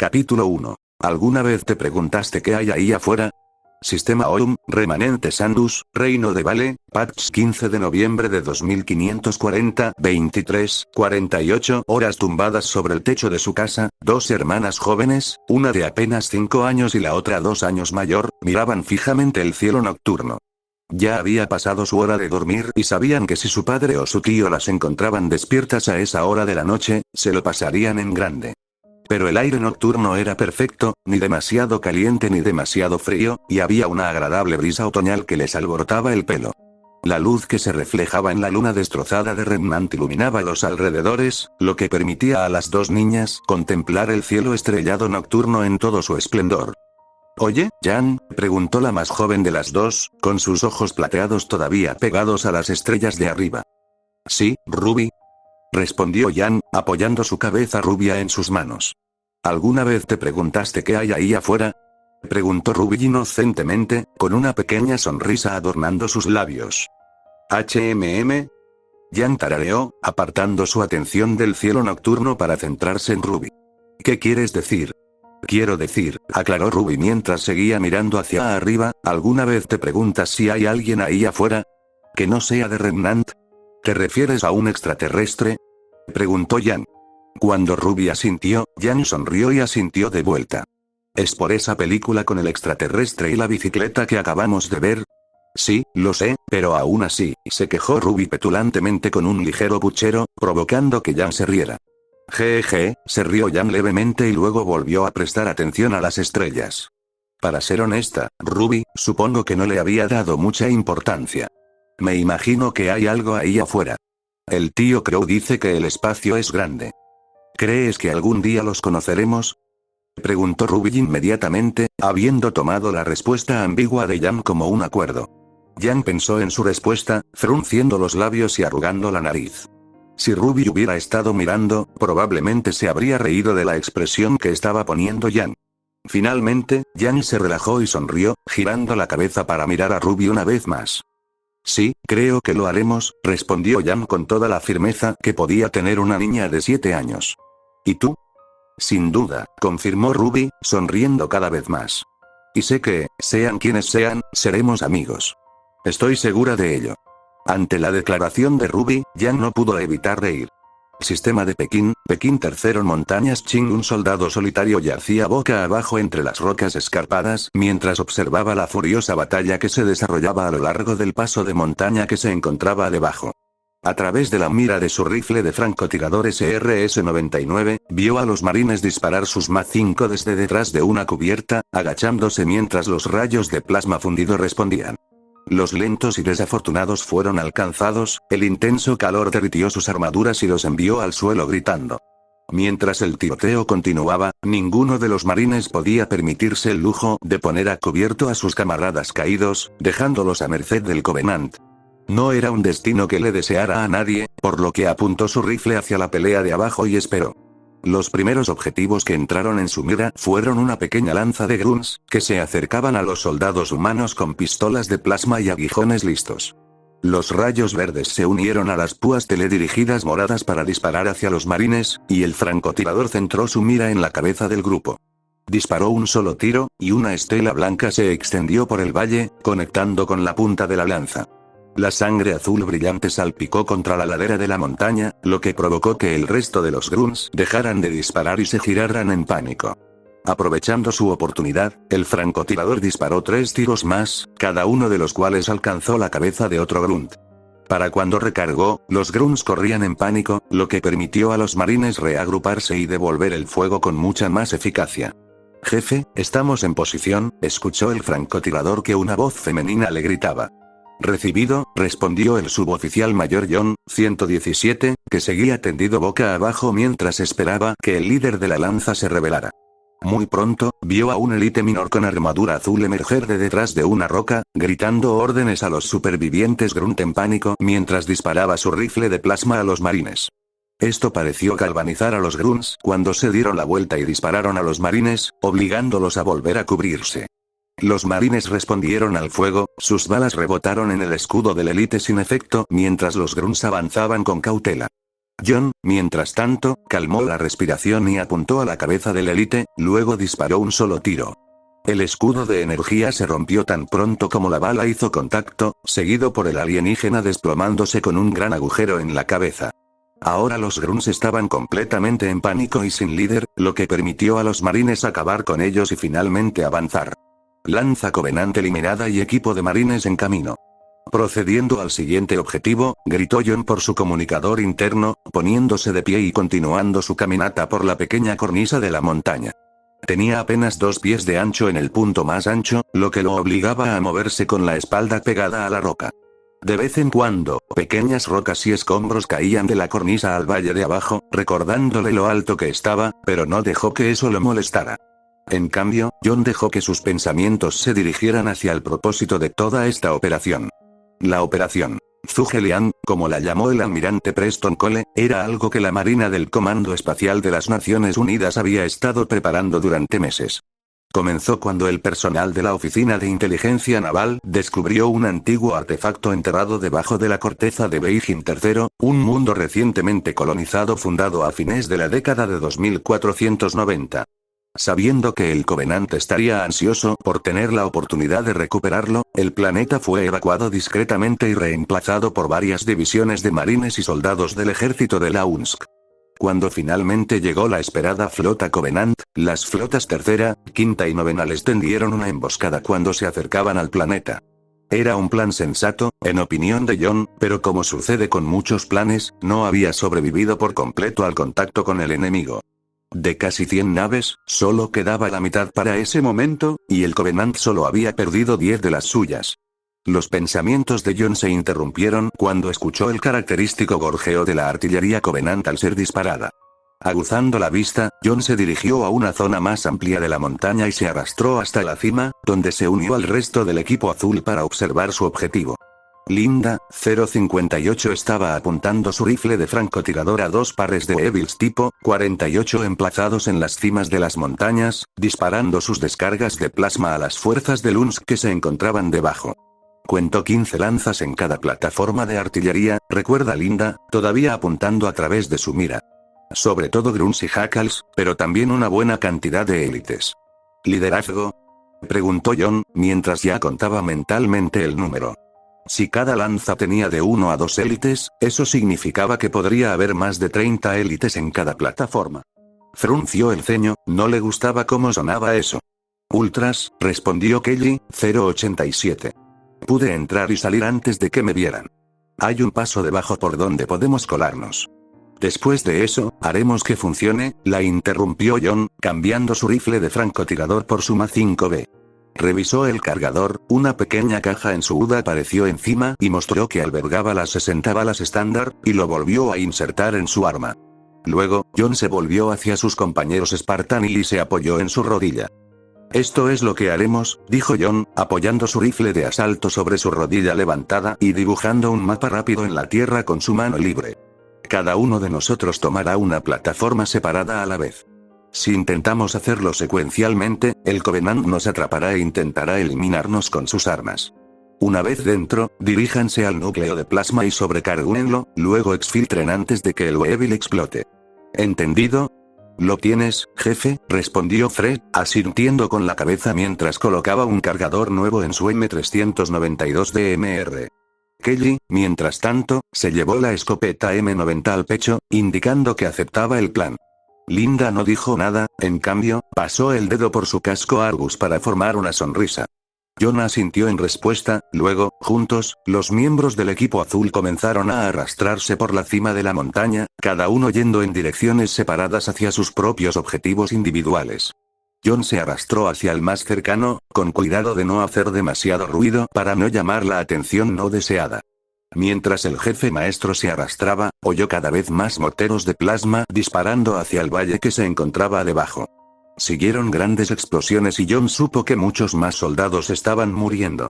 Capítulo 1. ¿Alguna vez te preguntaste qué hay ahí afuera? Sistema OUM, remanente Sandus, Reino de Vale, Patch 15 de noviembre de 2540, 23:48 horas tumbadas sobre el techo de su casa, dos hermanas jóvenes, una de apenas 5 años y la otra 2 años mayor, miraban fijamente el cielo nocturno. Ya había pasado su hora de dormir y sabían que si su padre o su tío las encontraban despiertas a esa hora de la noche, se lo pasarían en grande. Pero el aire nocturno era perfecto, ni demasiado caliente ni demasiado frío, y había una agradable brisa otoñal que les alborotaba el pelo. La luz que se reflejaba en la luna destrozada de Remnant iluminaba los alrededores, lo que permitía a las dos niñas contemplar el cielo estrellado nocturno en todo su esplendor. «Oye, Jan», preguntó la más joven de las dos, con sus ojos plateados todavía pegados a las estrellas de arriba. «Sí, Ruby», respondió Jan, apoyando su cabeza rubia en sus manos. ¿Alguna vez te preguntaste qué hay ahí afuera? Preguntó Ruby inocentemente, con una pequeña sonrisa adornando sus labios. Jan tarareó, apartando su atención del cielo nocturno para centrarse en Ruby. ¿Qué quieres decir? Quiero decir, aclaró Ruby mientras seguía mirando hacia arriba, ¿alguna vez te preguntas si hay alguien ahí afuera? ¿Que no sea de Remnant? ¿Te refieres a un extraterrestre? Preguntó Jan. Cuando Ruby asintió, Jan sonrió y asintió de vuelta. ¿Es por esa película con el extraterrestre y la bicicleta que acabamos de ver? Sí, lo sé, pero aún así, se quejó Ruby petulantemente con un ligero puchero, provocando que Jan se riera. Jeje, se rió Jan levemente y luego volvió a prestar atención a las estrellas. Para ser honesta, Ruby, supongo que no le había dado mucha importancia. Me imagino que hay algo ahí afuera. El tío Crow dice que el espacio es grande. ¿Crees que algún día los conoceremos? Preguntó Ruby inmediatamente, habiendo tomado la respuesta ambigua de Jan como un acuerdo. Jan pensó en su respuesta, frunciendo los labios y arrugando la nariz. Si Ruby hubiera estado mirando, probablemente se habría reído de la expresión que estaba poniendo Jan. Finalmente, Jan se relajó y sonrió, girando la cabeza para mirar a Ruby una vez más. Sí, creo que lo haremos, respondió Jan con toda la firmeza que podía tener una niña de 7 años. ¿Y tú? Sin duda, confirmó Ruby, sonriendo cada vez más. Y sé que, sean quienes sean, seremos amigos. Estoy segura de ello. Ante la declaración de Ruby, Jan no pudo evitar reír. Sistema de Pekín, Pekín III Montañas Ching. Un soldado solitario yacía boca abajo entre las rocas escarpadas mientras observaba la furiosa batalla que se desarrollaba a lo largo del paso de montaña que se encontraba debajo. A través de la mira de su rifle de francotirador SRS-99, vio a los marines disparar sus MA-5 desde detrás de una cubierta, agachándose mientras los rayos de plasma fundido respondían. Los lentos y desafortunados fueron alcanzados, el intenso calor derritió sus armaduras y los envió al suelo gritando. Mientras el tiroteo continuaba, ninguno de los marines podía permitirse el lujo de poner a cubierto a sus camaradas caídos, dejándolos a merced del Covenant. No era un destino que le deseara a nadie, por lo que apuntó su rifle hacia la pelea de abajo y esperó. Los primeros objetivos que entraron en su mira fueron una pequeña lanza de grunts, que se acercaban a los soldados humanos con pistolas de plasma y aguijones listos. Los rayos verdes se unieron a las púas teledirigidas moradas para disparar hacia los marines, y el francotirador centró su mira en la cabeza del grupo. Disparó un solo tiro, y una estela blanca se extendió por el valle, conectando con la punta de la lanza. La sangre azul brillante salpicó contra la ladera de la montaña, lo que provocó que el resto de los grunts dejaran de disparar y se giraran en pánico. Aprovechando su oportunidad, el francotirador disparó 3 tiros más, cada uno de los cuales alcanzó la cabeza de otro grunt. Para cuando recargó, los grunts corrían en pánico, lo que permitió a los marines reagruparse y devolver el fuego con mucha más eficacia. «Jefe, estamos en posición», escuchó el francotirador que una voz femenina le gritaba. «Recibido», respondió el suboficial mayor John, 117, que seguía tendido boca abajo mientras esperaba que el líder de la lanza se revelara. Muy pronto, vio a un élite minor con armadura azul emerger de detrás de una roca, gritando órdenes a los supervivientes grunt en pánico mientras disparaba su rifle de plasma a los marines. Esto pareció galvanizar a los grunts cuando se dieron la vuelta y dispararon a los marines, obligándolos a volver a cubrirse. Los marines respondieron al fuego, sus balas rebotaron en el escudo del élite sin efecto mientras los grunts avanzaban con cautela. John, mientras tanto, calmó la respiración y apuntó a la cabeza del élite, luego disparó un solo tiro. El escudo de energía se rompió tan pronto como la bala hizo contacto, seguido por el alienígena desplomándose con un gran agujero en la cabeza. Ahora los grunts estaban completamente en pánico y sin líder, lo que permitió a los marines acabar con ellos y finalmente avanzar. Lanza Covenant eliminada y equipo de marines en camino. Procediendo al siguiente objetivo, gritó John por su comunicador interno, poniéndose de pie y continuando su caminata por la pequeña cornisa de la montaña. Tenía apenas 2 pies de ancho en el punto más ancho, lo que lo obligaba a moverse con la espalda pegada a la roca. De vez en cuando, pequeñas rocas y escombros caían de la cornisa al valle de abajo, recordándole lo alto que estaba, pero no dejó que eso lo molestara. En cambio, John dejó que sus pensamientos se dirigieran hacia el propósito de toda esta operación. La operación Zhuge-Liang, como la llamó el almirante Preston Cole, era algo que la Marina del Comando Espacial de las Naciones Unidas había estado preparando durante meses. Comenzó cuando el personal de la Oficina de Inteligencia Naval descubrió un antiguo artefacto enterrado debajo de la corteza de Beijing III, un mundo recientemente colonizado fundado a fines de la década de 2490. Sabiendo que el Covenant estaría ansioso por tener la oportunidad de recuperarlo, el planeta fue evacuado discretamente y reemplazado por varias divisiones de marines y soldados del ejército de la UNSC. Cuando finalmente llegó la esperada flota Covenant, las flotas tercera, quinta y novena les tendieron una emboscada cuando se acercaban al planeta. Era un plan sensato, en opinión de John, pero como sucede con muchos planes, no había sobrevivido por completo al contacto con el enemigo. De casi 100 naves, solo quedaba la mitad para ese momento, y el Covenant solo había perdido 10 de las suyas. Los pensamientos de John se interrumpieron cuando escuchó el característico gorjeo de la artillería Covenant al ser disparada. Aguzando la vista, John se dirigió a una zona más amplia de la montaña y se arrastró hasta la cima, donde se unió al resto del equipo azul para observar su objetivo. Linda, 058 estaba apuntando su rifle de francotirador a 2 pares de Evils tipo 48 emplazados en las cimas de las montañas, disparando sus descargas de plasma a las fuerzas de UNSC que se encontraban debajo. Cuentó 15 lanzas en cada plataforma de artillería, recuerda Linda, todavía apuntando a través de su mira. Sobre todo grunts y jackals, pero también una buena cantidad de élites. ¿Liderazgo?, preguntó John, mientras ya contaba mentalmente el número. Si cada lanza tenía de 1 a 2 élites, eso significaba que podría haber más de 30 élites en cada plataforma. Frunció el ceño, no le gustaba cómo sonaba eso. Ultras, respondió Kelly, 087. Pude entrar y salir antes de que me vieran. Hay un paso debajo por donde podemos colarnos. Después de eso, haremos que funcione, la interrumpió John, cambiando su rifle de francotirador por su MA-5B. Revisó el cargador, una pequeña caja en su UDA apareció encima y mostró que albergaba las 60 balas estándar, y lo volvió a insertar en su arma. Luego, John se volvió hacia sus compañeros Spartan y se apoyó en su rodilla. Esto es lo que haremos, dijo John, apoyando su rifle de asalto sobre su rodilla levantada y dibujando un mapa rápido en la tierra con su mano libre. Cada uno de nosotros tomará una plataforma separada a la vez. Si intentamos hacerlo secuencialmente, el Covenant nos atrapará e intentará eliminarnos con sus armas. Una vez dentro, diríjanse al núcleo de plasma y sobrecárguenlo, luego exfiltren antes de que el Weevil explote. ¿Entendido? ¿Lo tienes, jefe?, respondió Fred, asintiendo con la cabeza mientras colocaba un cargador nuevo en su M392 DMR. Kelly, mientras tanto, se llevó la escopeta M90 al pecho, indicando que aceptaba el plan. Linda no dijo nada, en cambio, pasó el dedo por su casco Argus para formar una sonrisa. John asintió en respuesta, luego, juntos, los miembros del equipo azul comenzaron a arrastrarse por la cima de la montaña, cada uno yendo en direcciones separadas hacia sus propios objetivos individuales. John se arrastró hacia el más cercano, con cuidado de no hacer demasiado ruido para no llamar la atención no deseada. Mientras el jefe maestro se arrastraba, oyó cada vez más morteros de plasma disparando hacia el valle que se encontraba debajo. Siguieron grandes explosiones y John supo que muchos más soldados estaban muriendo.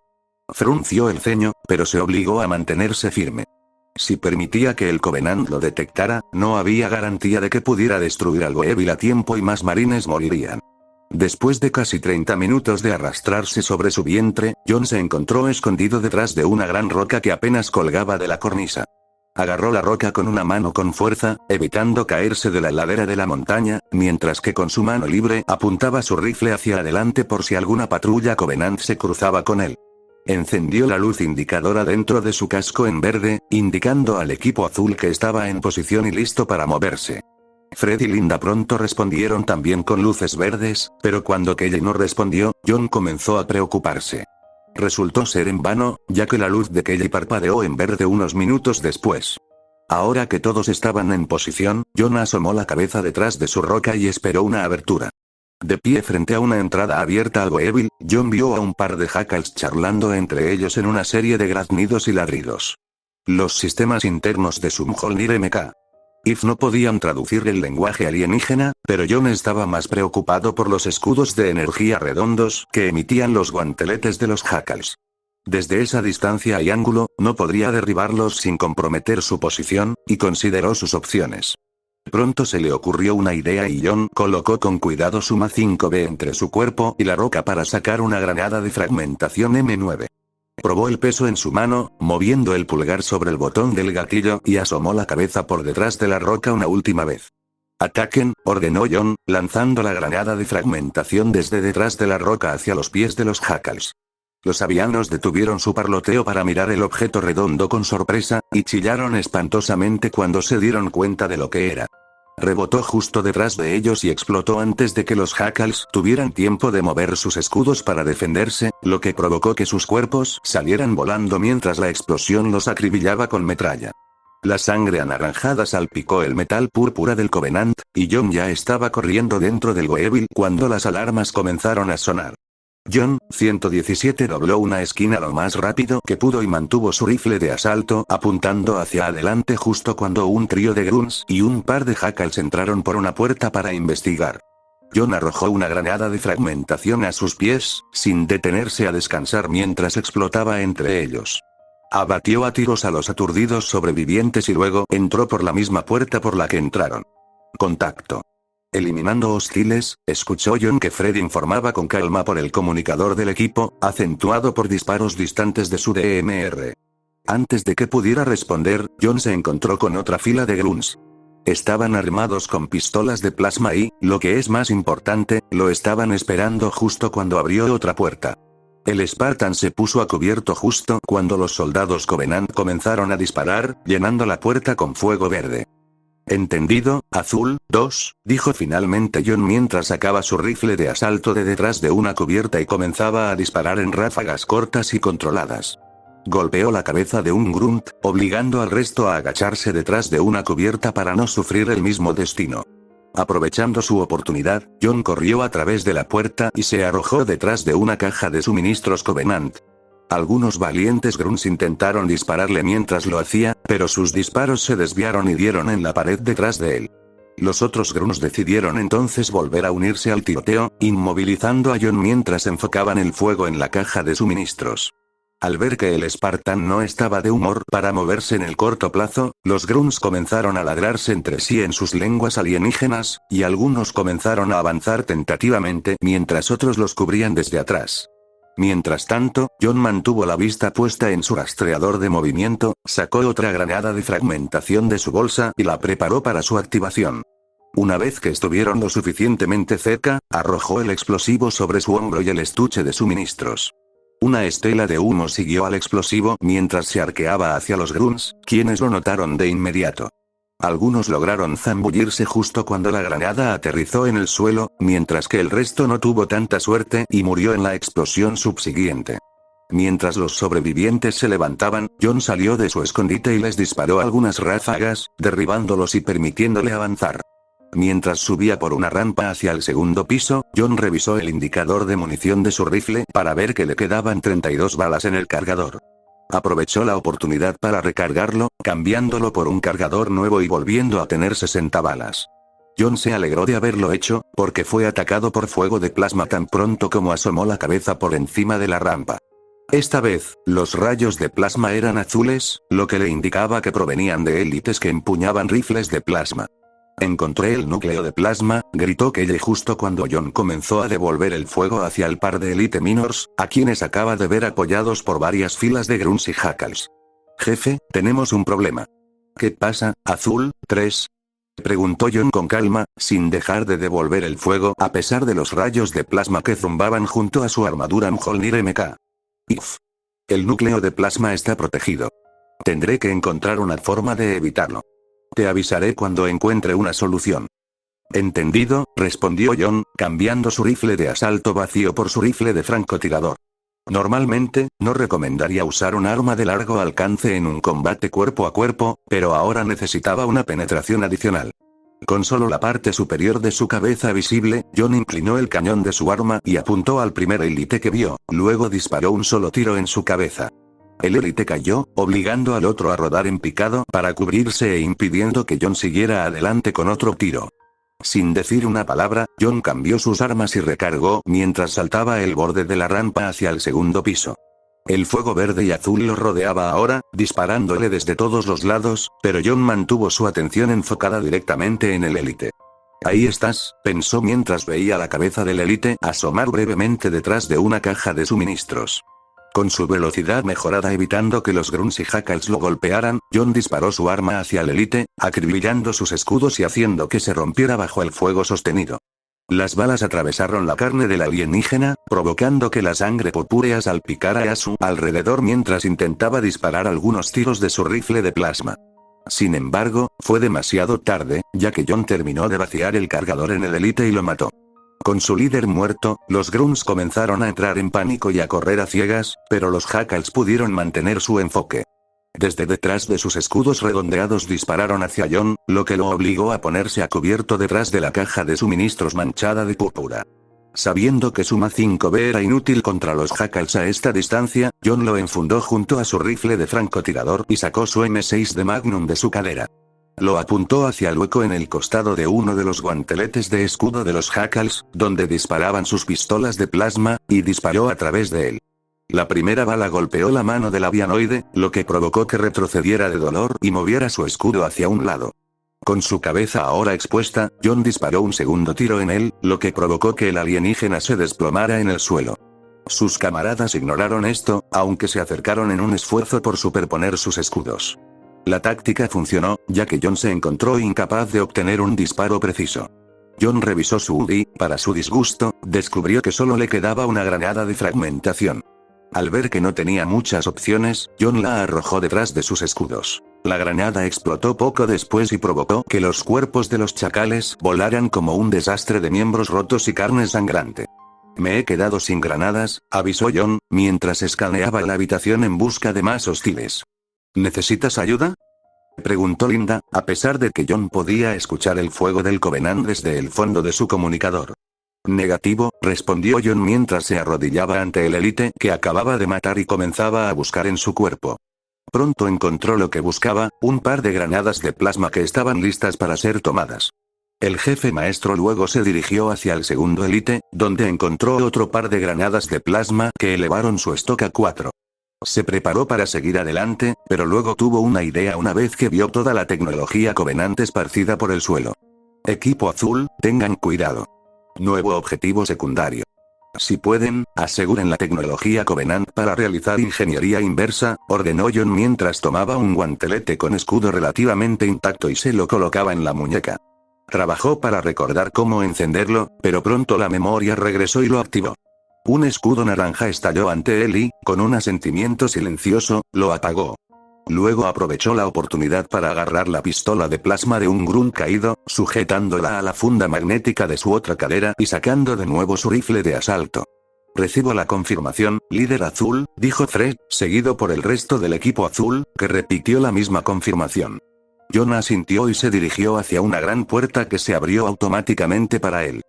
Frunció el ceño, pero se obligó a mantenerse firme. Si permitía que el Covenant lo detectara, no había garantía de que pudiera destruir al Weevil a tiempo y más marines morirían. Después de casi 30 minutos de arrastrarse sobre su vientre, John se encontró escondido detrás de una gran roca que apenas colgaba de la cornisa. Agarró la roca con una mano con fuerza, evitando caerse de la ladera de la montaña, mientras que con su mano libre apuntaba su rifle hacia adelante por si alguna patrulla Covenant se cruzaba con él. Encendió la luz indicadora dentro de su casco en verde, indicando al equipo azul que estaba en posición y listo para moverse. Fred y Linda pronto respondieron también con luces verdes, pero cuando Kelly no respondió, John comenzó a preocuparse. Resultó ser en vano, ya que la luz de Kelly parpadeó en verde unos minutos después. Ahora que todos estaban en posición, John asomó la cabeza detrás de su roca y esperó una abertura. De pie frente a una entrada abierta al Weevil, John vio a un par de jackals charlando entre ellos en una serie de graznidos y ladridos. Los sistemas internos de su Mjolnir MK. If no podían traducir el lenguaje alienígena, pero John estaba más preocupado por los escudos de energía redondos que emitían los guanteletes de los jackals. Desde esa distancia y ángulo, no podría derribarlos sin comprometer su posición, y consideró sus opciones. Pronto se le ocurrió una idea y John colocó con cuidado su MA-5B entre su cuerpo y la roca para sacar una granada de fragmentación M9. Probó el peso en su mano, moviendo el pulgar sobre el botón del gatillo y asomó la cabeza por detrás de la roca una última vez. «Ataquen», ordenó John, lanzando la granada de fragmentación desde detrás de la roca hacia los pies de los jackals. Los avianos detuvieron su parloteo para mirar el objeto redondo con sorpresa, y chillaron espantosamente cuando se dieron cuenta de lo que era. Rebotó justo detrás de ellos y explotó antes de que los jackals tuvieran tiempo de mover sus escudos para defenderse, lo que provocó que sus cuerpos salieran volando mientras la explosión los acribillaba con metralla. La sangre anaranjada salpicó el metal púrpura del Covenant, y John ya estaba corriendo dentro del Weevil cuando las alarmas comenzaron a sonar. John, 117, dobló una esquina lo más rápido que pudo y mantuvo su rifle de asalto apuntando hacia adelante justo cuando un trío de grunts y un par de jackals entraron por una puerta para investigar. John arrojó una granada de fragmentación a sus pies, sin detenerse a descansar mientras explotaba entre ellos. Abatió a tiros a los aturdidos sobrevivientes y luego entró por la misma puerta por la que entraron. Contacto. Eliminando hostiles, escuchó John que Fred informaba con calma por el comunicador del equipo, acentuado por disparos distantes de su DMR. Antes de que pudiera responder, John se encontró con otra fila de grunts. Estaban armados con pistolas de plasma y, lo que es más importante, lo estaban esperando justo cuando abrió otra puerta. El Spartan se puso a cubierto justo cuando los soldados Covenant comenzaron a disparar, llenando la puerta con fuego verde. «Entendido, Azul, 2», dijo finalmente John mientras sacaba su rifle de asalto de detrás de una cubierta y comenzaba a disparar en ráfagas cortas y controladas. Golpeó la cabeza de un grunt, obligando al resto a agacharse detrás de una cubierta para no sufrir el mismo destino. Aprovechando su oportunidad, John corrió a través de la puerta y se arrojó detrás de una caja de suministros Covenant. Algunos valientes grunts intentaron dispararle mientras lo hacía, pero sus disparos se desviaron y dieron en la pared detrás de él. Los otros grunts decidieron entonces volver a unirse al tiroteo, inmovilizando a John mientras enfocaban el fuego en la caja de suministros. Al ver que el Spartan no estaba de humor para moverse en el corto plazo, los grunts comenzaron a ladrarse entre sí en sus lenguas alienígenas, y algunos comenzaron a avanzar tentativamente mientras otros los cubrían desde atrás. Mientras tanto, John mantuvo la vista puesta en su rastreador de movimiento, sacó otra granada de fragmentación de su bolsa y la preparó para su activación. Una vez que estuvieron lo suficientemente cerca, arrojó el explosivo sobre su hombro y el estuche de suministros. Una estela de humo siguió al explosivo mientras se arqueaba hacia los grunts, quienes lo notaron de inmediato. Algunos lograron zambullirse justo cuando la granada aterrizó en el suelo, mientras que el resto no tuvo tanta suerte y murió en la explosión subsiguiente. Mientras los sobrevivientes se levantaban, John salió de su escondite y les disparó algunas ráfagas, derribándolos y permitiéndole avanzar. Mientras subía por una rampa hacia el segundo piso, John revisó el indicador de munición de su rifle para ver que le quedaban 32 balas en el cargador. Aprovechó la oportunidad para recargarlo, cambiándolo por un cargador nuevo y volviendo a tener 60 balas. John se alegró de haberlo hecho, porque fue atacado por fuego de plasma tan pronto como asomó la cabeza por encima de la rampa. Esta vez, los rayos de plasma eran azules, lo que le indicaba que provenían de élites que empuñaban rifles de plasma. «Encontré el núcleo de plasma», gritó Kelly justo cuando John comenzó a devolver el fuego hacia el par de Elite Minors, a quienes acaba de ver apoyados por varias filas de grunts y jackals. «Jefe, tenemos un problema». ¿Qué pasa, Azul 3? Preguntó John con calma, sin dejar de devolver el fuego a pesar de los rayos de plasma que zumbaban junto a su armadura Mjolnir MK. If. El núcleo de plasma está protegido. Tendré que encontrar una forma de evitarlo. Te avisaré cuando encuentre una solución. Entendido, respondió John, cambiando su rifle de asalto vacío por su rifle de francotirador. Normalmente, no recomendaría usar un arma de largo alcance en un combate cuerpo a cuerpo, pero ahora necesitaba una penetración adicional. Con solo la parte superior de su cabeza visible, John inclinó el cañón de su arma y apuntó al primer élite que vio, luego disparó un solo tiro en su cabeza. El élite cayó, obligando al otro a rodar en picado para cubrirse e impidiendo que John siguiera adelante con otro tiro. Sin decir una palabra, John cambió sus armas y recargó mientras saltaba el borde de la rampa hacia el segundo piso. El fuego verde y azul lo rodeaba ahora, disparándole desde todos los lados, pero John mantuvo su atención enfocada directamente en el élite. Ahí estás, pensó mientras veía la cabeza del élite asomar brevemente detrás de una caja de suministros. Con su velocidad mejorada evitando que los grunts y jackals lo golpearan, John disparó su arma hacia el élite, acribillando sus escudos y haciendo que se rompiera bajo el fuego sostenido. Las balas atravesaron la carne del alienígena, provocando que la sangre purpúrea salpicara a su alrededor mientras intentaba disparar algunos tiros de su rifle de plasma. Sin embargo, fue demasiado tarde, ya que John terminó de vaciar el cargador en el élite y lo mató. Con su líder muerto, los grunts comenzaron a entrar en pánico y a correr a ciegas, pero los jackals pudieron mantener su enfoque. Desde detrás de sus escudos redondeados dispararon hacia John, lo que lo obligó a ponerse a cubierto detrás de la caja de suministros manchada de púrpura. Sabiendo que su MA-5B era inútil contra los jackals a esta distancia, John lo enfundó junto a su rifle de francotirador y sacó su M6 de Magnum de su cadera. Lo apuntó hacia el hueco en el costado de uno de los guanteletes de escudo de los jackals, donde disparaban sus pistolas de plasma, y disparó a través de él. La primera bala golpeó la mano del avianoide, lo que provocó que retrocediera de dolor y moviera su escudo hacia un lado. Con su cabeza ahora expuesta, John disparó un segundo tiro en él, lo que provocó que el alienígena se desplomara en el suelo. Sus camaradas ignoraron esto, aunque se acercaron en un esfuerzo por superponer sus escudos. La táctica funcionó, ya que John se encontró incapaz de obtener un disparo preciso. John revisó su UDI, para su disgusto, descubrió que solo le quedaba una granada de fragmentación. Al ver que no tenía muchas opciones, John la arrojó detrás de sus escudos. La granada explotó poco después y provocó que los cuerpos de los chacales volaran como un desastre de miembros rotos y carne sangrante. Me he quedado sin granadas, avisó John, mientras escaneaba la habitación en busca de más hostiles. ¿Necesitas ayuda?, preguntó Linda, a pesar de que John podía escuchar el fuego del Covenant desde el fondo de su comunicador. Negativo, respondió John mientras se arrodillaba ante el élite que acababa de matar y comenzaba a buscar en su cuerpo. Pronto encontró lo que buscaba, un par de granadas de plasma que estaban listas para ser tomadas. El jefe maestro luego se dirigió hacia el segundo élite, donde encontró otro par de granadas de plasma que elevaron su stock a 4. Se preparó para seguir adelante, pero luego tuvo una idea una vez que vio toda la tecnología Covenant esparcida por el suelo. Equipo azul, tengan cuidado. Nuevo objetivo secundario. Si pueden, aseguren la tecnología Covenant para realizar ingeniería inversa, ordenó John mientras tomaba un guantelete con escudo relativamente intacto y se lo colocaba en la muñeca. Trabajó para recordar cómo encenderlo, pero pronto la memoria regresó y lo activó. Un escudo naranja estalló ante él y, con un asentimiento silencioso, lo apagó. Luego aprovechó la oportunidad para agarrar la pistola de plasma de un grunt caído, sujetándola a la funda magnética de su otra cadera y sacando de nuevo su rifle de asalto. Recibo la confirmación, líder azul, dijo Fred, seguido por el resto del equipo azul, que repitió la misma confirmación. John asintió y se dirigió hacia una gran puerta que se abrió automáticamente para él.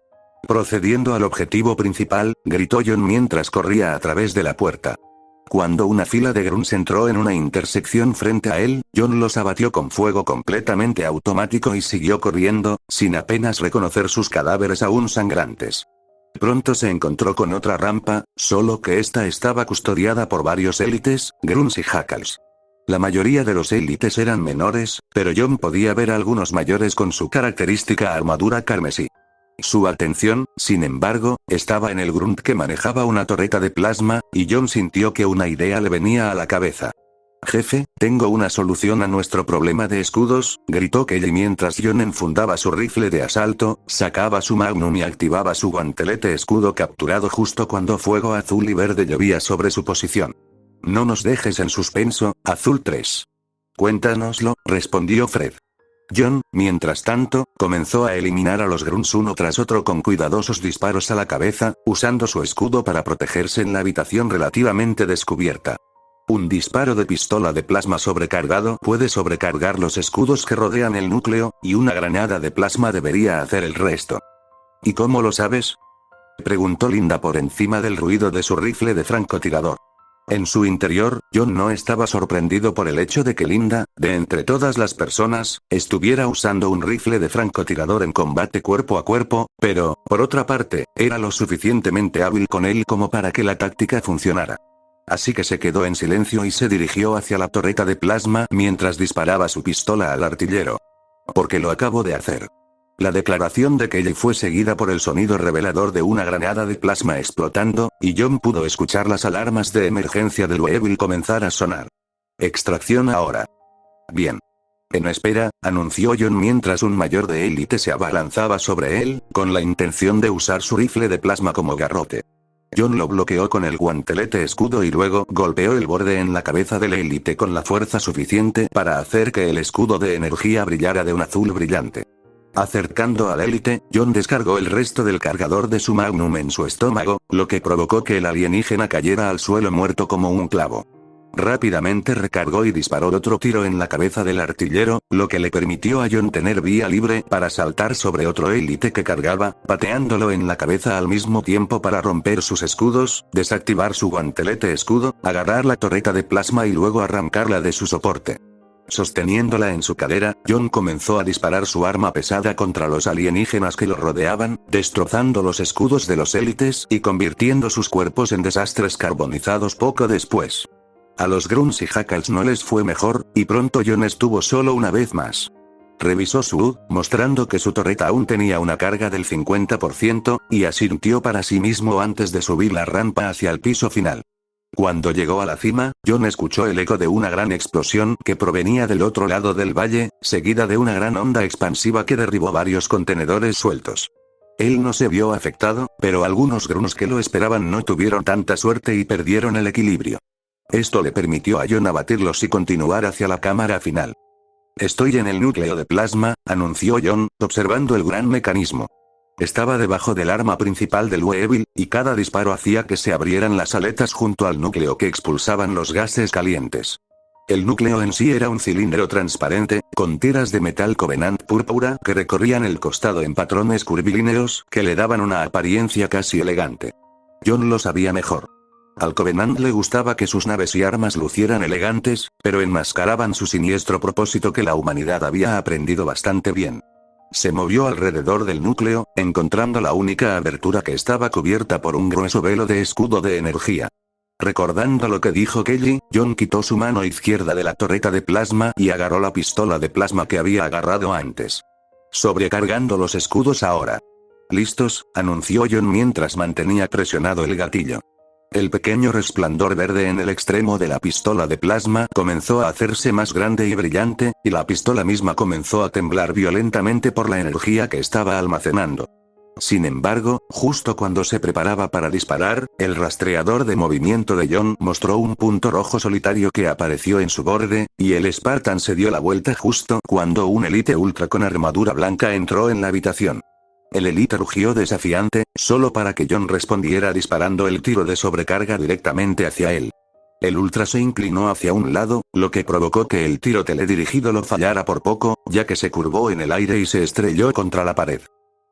Procediendo al objetivo principal, gritó John mientras corría a través de la puerta. Cuando una fila de grunts entró en una intersección frente a él, John los abatió con fuego completamente automático y siguió corriendo, sin apenas reconocer sus cadáveres aún sangrantes. Pronto se encontró con otra rampa, solo que esta estaba custodiada por varios élites, grunts y jackals. La mayoría de los élites eran menores, pero John podía ver algunos mayores con su característica armadura carmesí. Su atención, sin embargo, estaba en el grunt que manejaba una torreta de plasma, y John sintió que una idea le venía a la cabeza. Jefe, tengo una solución a nuestro problema de escudos, gritó Kelly mientras John enfundaba su rifle de asalto, sacaba su magnum y activaba su guantelete escudo capturado justo cuando fuego azul y verde llovía sobre su posición. No nos dejes en suspenso, Azul 3. Cuéntanoslo, respondió Fred. John, mientras tanto, comenzó a eliminar a los grunts uno tras otro con cuidadosos disparos a la cabeza, usando su escudo para protegerse en la habitación relativamente descubierta. Un disparo de pistola de plasma sobrecargado puede sobrecargar los escudos que rodean el núcleo, y una granada de plasma debería hacer el resto. ¿Y cómo lo sabes?, preguntó Linda por encima del ruido de su rifle de francotirador. En su interior, John no estaba sorprendido por el hecho de que Linda, de entre todas las personas, estuviera usando un rifle de francotirador en combate cuerpo a cuerpo, pero, por otra parte, era lo suficientemente hábil con él como para que la táctica funcionara. Así que se quedó en silencio y se dirigió hacia la torreta de plasma mientras disparaba su pistola al artillero. Porque lo acabo de hacer. La declaración de Kelly fue seguida por el sonido revelador de una granada de plasma explotando, y John pudo escuchar las alarmas de emergencia del Weevil comenzar a sonar. Extracción ahora. Bien. En espera, anunció John mientras un mayor de élite se abalanzaba sobre él, con la intención de usar su rifle de plasma como garrote. John lo bloqueó con el guantelete escudo y luego golpeó el borde en la cabeza del élite con la fuerza suficiente para hacer que el escudo de energía brillara de un azul brillante. Acercando al élite, John descargó el resto del cargador de su magnum en su estómago, lo que provocó que el alienígena cayera al suelo muerto como un clavo. Rápidamente recargó y disparó otro tiro en la cabeza del artillero, lo que le permitió a John tener vía libre para saltar sobre otro élite que cargaba, pateándolo en la cabeza al mismo tiempo para romper sus escudos, desactivar su guantelete escudo, agarrar la torreta de plasma y luego arrancarla de su soporte. Sosteniéndola en su cadera, John comenzó a disparar su arma pesada contra los alienígenas que lo rodeaban, destrozando los escudos de los élites y convirtiendo sus cuerpos en desastres carbonizados poco después. A los grunts y jackals no les fue mejor, y pronto John estuvo solo una vez más. Revisó su HUD, mostrando que su torreta aún tenía una carga del 50%, y asintió para sí mismo antes de subir la rampa hacia el piso final. Cuando llegó a la cima, John escuchó el eco de una gran explosión que provenía del otro lado del valle, seguida de una gran onda expansiva que derribó varios contenedores sueltos. Él no se vio afectado, pero algunos grunts que lo esperaban no tuvieron tanta suerte y perdieron el equilibrio. Esto le permitió a John abatirlos y continuar hacia la cámara final. Estoy en el núcleo de plasma, anunció John, observando el gran mecanismo. Estaba debajo del arma principal del Weevil, y cada disparo hacía que se abrieran las aletas junto al núcleo que expulsaban los gases calientes. El núcleo en sí era un cilindro transparente, con tiras de metal Covenant púrpura que recorrían el costado en patrones curvilíneos que le daban una apariencia casi elegante. John lo sabía mejor. Al Covenant le gustaba que sus naves y armas lucieran elegantes, pero enmascaraban su siniestro propósito que la humanidad había aprendido bastante bien. Se movió alrededor del núcleo, encontrando la única abertura que estaba cubierta por un grueso velo de escudo de energía. Recordando lo que dijo Kelly, John quitó su mano izquierda de la torreta de plasma y agarró la pistola de plasma que había agarrado antes. Sobrecargando los escudos ahora. «Listos», anunció John mientras mantenía presionado el gatillo. El pequeño resplandor verde en el extremo de la pistola de plasma comenzó a hacerse más grande y brillante, y la pistola misma comenzó a temblar violentamente por la energía que estaba almacenando. Sin embargo, justo cuando se preparaba para disparar, el rastreador de movimiento de John mostró un punto rojo solitario que apareció en su borde, y el Spartan se dio la vuelta justo cuando un élite ultra con armadura blanca entró en la habitación. El élite rugió desafiante, solo para que John respondiera disparando el tiro de sobrecarga directamente hacia él. El ultra se inclinó hacia un lado, lo que provocó que el tiro teledirigido lo fallara por poco, ya que se curvó en el aire y se estrelló contra la pared.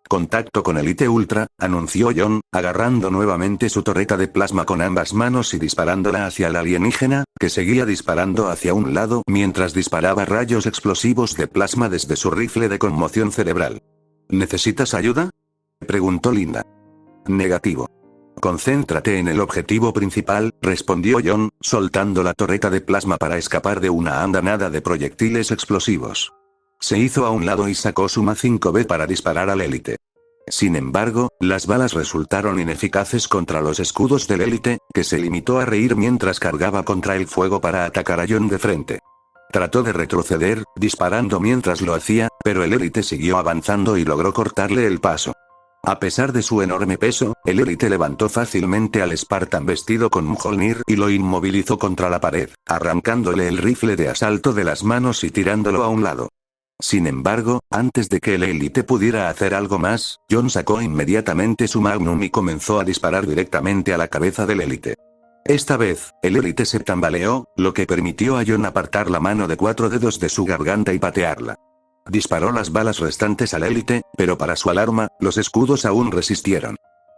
Contacto con élite ultra, anunció John, agarrando nuevamente su torreta de plasma con ambas manos y disparándola hacia el alienígena, que seguía disparando hacia un lado mientras disparaba rayos explosivos de plasma desde su rifle de conmoción cerebral. ¿Necesitas ayuda?, preguntó Linda. Negativo. Concéntrate en el objetivo principal, respondió John, soltando la torreta de plasma para escapar de una andanada de proyectiles explosivos. Se hizo a un lado y sacó su Ma-5B para disparar al élite. Sin embargo, las balas resultaron ineficaces contra los escudos del élite, que se limitó a reír mientras cargaba contra el fuego para atacar a Jon de frente. Trató de retroceder, disparando mientras lo hacía, pero el élite siguió avanzando y logró cortarle el paso. A pesar de su enorme peso, el élite levantó fácilmente al Spartan vestido con Mjolnir y lo inmovilizó contra la pared, arrancándole el rifle de asalto de las manos y tirándolo a un lado. Sin embargo, antes de que el élite pudiera hacer algo más, Jon sacó inmediatamente su magnum y comenzó a disparar directamente a la cabeza del élite. Esta vez, el élite se tambaleó, lo que permitió a Jon apartar la mano de 4 dedos de su garganta y patearla. Disparó las balas restantes al élite, pero para su alarma, los escudos aún resistieron.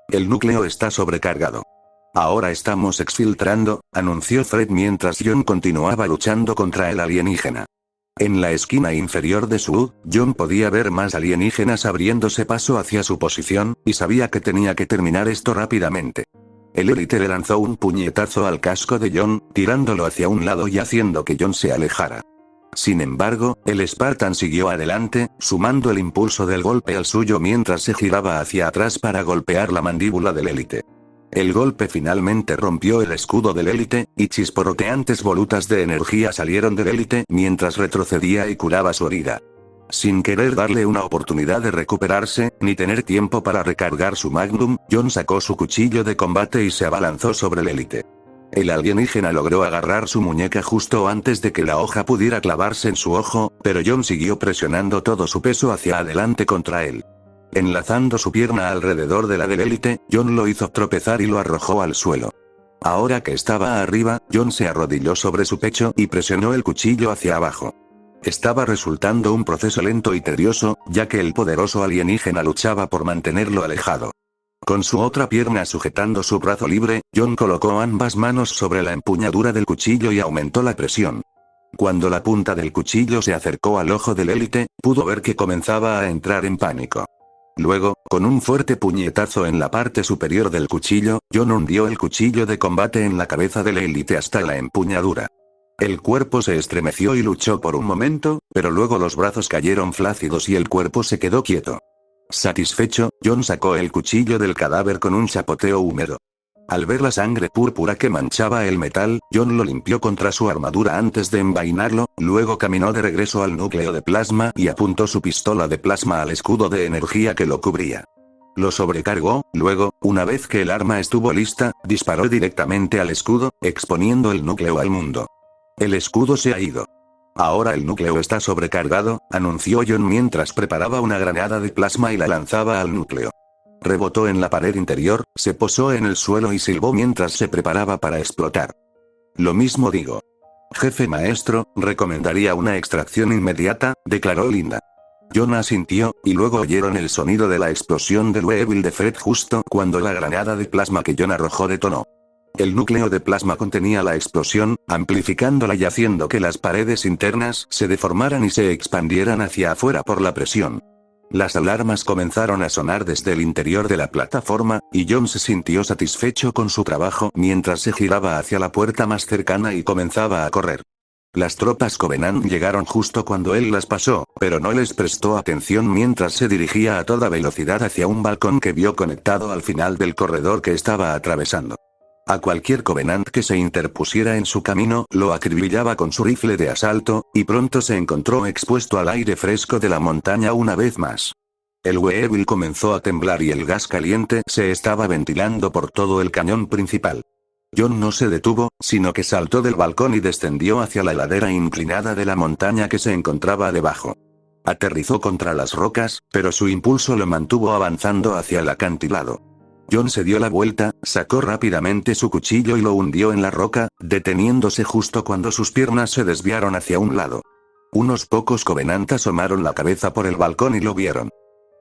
El núcleo está sobrecargado. Ahora estamos exfiltrando, anunció Fred mientras Jon continuaba luchando contra el alienígena. En la esquina inferior de su Jon podía ver más alienígenas abriéndose paso hacia su posición, y sabía que tenía que terminar esto rápidamente. El élite le lanzó un puñetazo al casco de Jon, tirándolo hacia un lado y haciendo que Jon se alejara. Sin embargo, el Spartan siguió adelante, sumando el impulso del golpe al suyo mientras se giraba hacia atrás para golpear la mandíbula del élite. El golpe finalmente rompió el escudo del élite, y chisporroteantes volutas de energía salieron del élite mientras retrocedía y curaba su herida. Sin querer darle una oportunidad de recuperarse, ni tener tiempo para recargar su magnum, Jon sacó su cuchillo de combate y se abalanzó sobre el élite. El alienígena logró agarrar su muñeca justo antes de que la hoja pudiera clavarse en su ojo, pero Jon siguió presionando todo su peso hacia adelante contra él. Enlazando su pierna alrededor de la del élite, Jon lo hizo tropezar y lo arrojó al suelo. Ahora que estaba arriba, Jon se arrodilló sobre su pecho y presionó el cuchillo hacia abajo. Estaba resultando un proceso lento y tedioso, ya que el poderoso alienígena luchaba por mantenerlo alejado. Con su otra pierna sujetando su brazo libre, Jon colocó ambas manos sobre la empuñadura del cuchillo y aumentó la presión. Cuando la punta del cuchillo se acercó al ojo del élite, pudo ver que comenzaba a entrar en pánico. Luego, con un fuerte puñetazo en la parte superior del cuchillo, Jon hundió el cuchillo de combate en la cabeza del élite hasta la empuñadura. El cuerpo se estremeció y luchó por un momento, pero luego los brazos cayeron flácidos y el cuerpo se quedó quieto. Satisfecho, Jon sacó el cuchillo del cadáver con un chapoteo húmedo. Al ver la sangre púrpura que manchaba el metal, Jon lo limpió contra su armadura antes de envainarlo, luego caminó de regreso al núcleo de plasma y apuntó su pistola de plasma al escudo de energía que lo cubría. Lo sobrecargó, luego, una vez que el arma estuvo lista, disparó directamente al escudo, exponiendo el núcleo al mundo. El escudo se ha ido. Ahora el núcleo está sobrecargado, anunció Jon mientras preparaba una granada de plasma y la lanzaba al núcleo. Rebotó en la pared interior, se posó en el suelo y silbó mientras se preparaba para explotar. Lo mismo digo. Jefe maestro, recomendaría una extracción inmediata, declaró Linda. Jon asintió, y luego oyeron el sonido de la explosión del Weevil de Fred justo cuando la granada de plasma que Jon arrojó detonó. El núcleo de plasma contenía la explosión, amplificándola y haciendo que las paredes internas se deformaran y se expandieran hacia afuera por la presión. Las alarmas comenzaron a sonar desde el interior de la plataforma, y Jon se sintió satisfecho con su trabajo mientras se giraba hacia la puerta más cercana y comenzaba a correr. Las tropas Covenant llegaron justo cuando él las pasó, pero no les prestó atención mientras se dirigía a toda velocidad hacia un balcón que vio conectado al final del corredor que estaba atravesando. A cualquier Covenant que se interpusiera en su camino, lo acribillaba con su rifle de asalto, y pronto se encontró expuesto al aire fresco de la montaña una vez más. El Weevil comenzó a temblar y el gas caliente se estaba ventilando por todo el cañón principal. Jon no se detuvo, sino que saltó del balcón y descendió hacia la ladera inclinada de la montaña que se encontraba debajo. Aterrizó contra las rocas, pero su impulso lo mantuvo avanzando hacia el acantilado. Jon se dio la vuelta, sacó rápidamente su cuchillo y lo hundió en la roca, deteniéndose justo cuando sus piernas se desviaron hacia un lado. Unos pocos Covenant asomaron la cabeza por el balcón y lo vieron.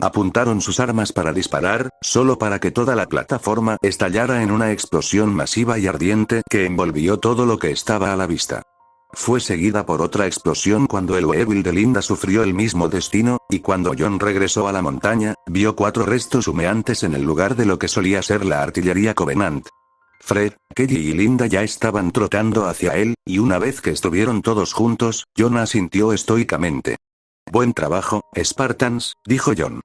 Apuntaron sus armas para disparar, solo para que toda la plataforma estallara en una explosión masiva y ardiente que envolvió todo lo que estaba a la vista. Fue seguida por otra explosión cuando el Weevil de Linda sufrió el mismo destino, y cuando Jon regresó a la montaña, vio 4 restos humeantes en el lugar de lo que solía ser la artillería Covenant. Fred, Kelly y Linda ya estaban trotando hacia él, y una vez que estuvieron todos juntos, Jon asintió estoicamente. «Buen trabajo, Spartans», dijo Jon.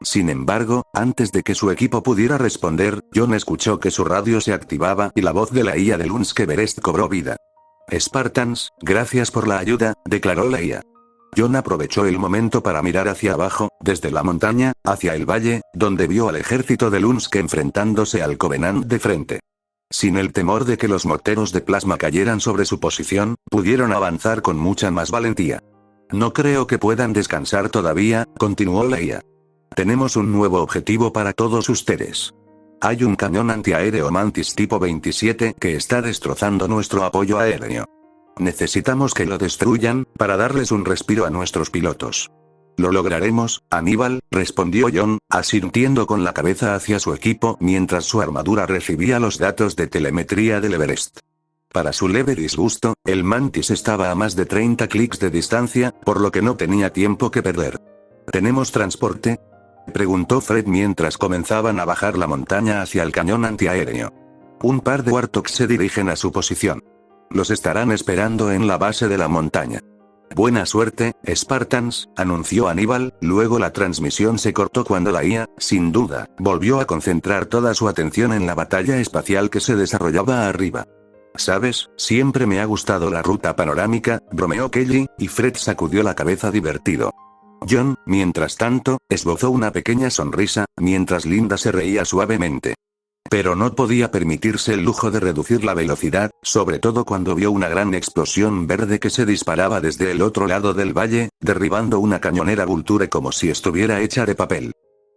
Sin embargo, antes de que su equipo pudiera responder, John escuchó que su radio se activaba y la voz de la IA de Lunsk Everest cobró vida. Spartans, gracias por la ayuda, declaró la IA. John aprovechó el momento para mirar hacia abajo, desde la montaña, hacia el valle, donde vio al ejército de Lunsk enfrentándose al Covenant de frente. Sin el temor de que los morteros de plasma cayeran sobre su posición, pudieron avanzar con mucha más valentía. No creo que puedan descansar todavía, continuó la IA. Tenemos un nuevo objetivo para todos ustedes. Hay un cañón antiaéreo Mantis tipo 27 que está destrozando nuestro apoyo aéreo. Necesitamos que lo destruyan, para darles un respiro a nuestros pilotos. Lo lograremos, Aníbal, respondió John, asintiendo con la cabeza hacia su equipo mientras su armadura recibía los datos de telemetría del Everest. Para su leve disgusto, el Mantis estaba a más de 30 clics de distancia, por lo que no tenía tiempo que perder. ¿Tenemos transporte?, preguntó Fred mientras comenzaban a bajar la montaña hacia el cañón antiaéreo. Un par de Warthogs se dirigen a su posición. Los estarán esperando en la base de la montaña. Buena suerte, Spartans, anunció Aníbal, luego la transmisión se cortó cuando la IA, sin duda, volvió a concentrar toda su atención en la batalla espacial que se desarrollaba arriba. ¿Sabes? Siempre me ha gustado la ruta panorámica, bromeó Kelly, y Fred sacudió la cabeza divertido. John, mientras tanto, esbozó una pequeña sonrisa, mientras Linda se reía suavemente. Pero no podía permitirse el lujo de reducir la velocidad, sobre todo cuando vio una gran explosión verde que se disparaba desde el otro lado del valle, derribando una cañonera Vulture como si estuviera hecha de papel.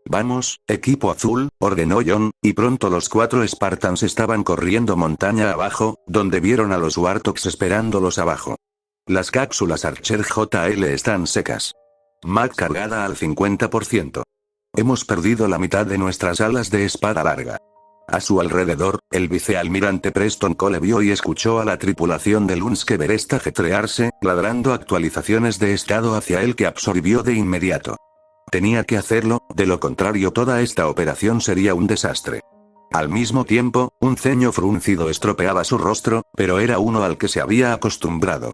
Vamos, equipo azul, ordenó John, y pronto los 4 Spartans estaban corriendo montaña abajo, donde vieron a los Warthogs esperándolos abajo. Las cápsulas Archer JL están secas. Mac cargada al 50%. Hemos perdido la mitad de nuestras alas de espada larga. A su alrededor, el vicealmirante Preston Cole vio y escuchó a la tripulación de Lunsk Everest ajetrearse, ladrando actualizaciones de estado hacia él que absorbió de inmediato. Tenía que hacerlo, de lo contrario toda esta operación sería un desastre. Al mismo tiempo, un ceño fruncido estropeaba su rostro, pero era uno al que se había acostumbrado.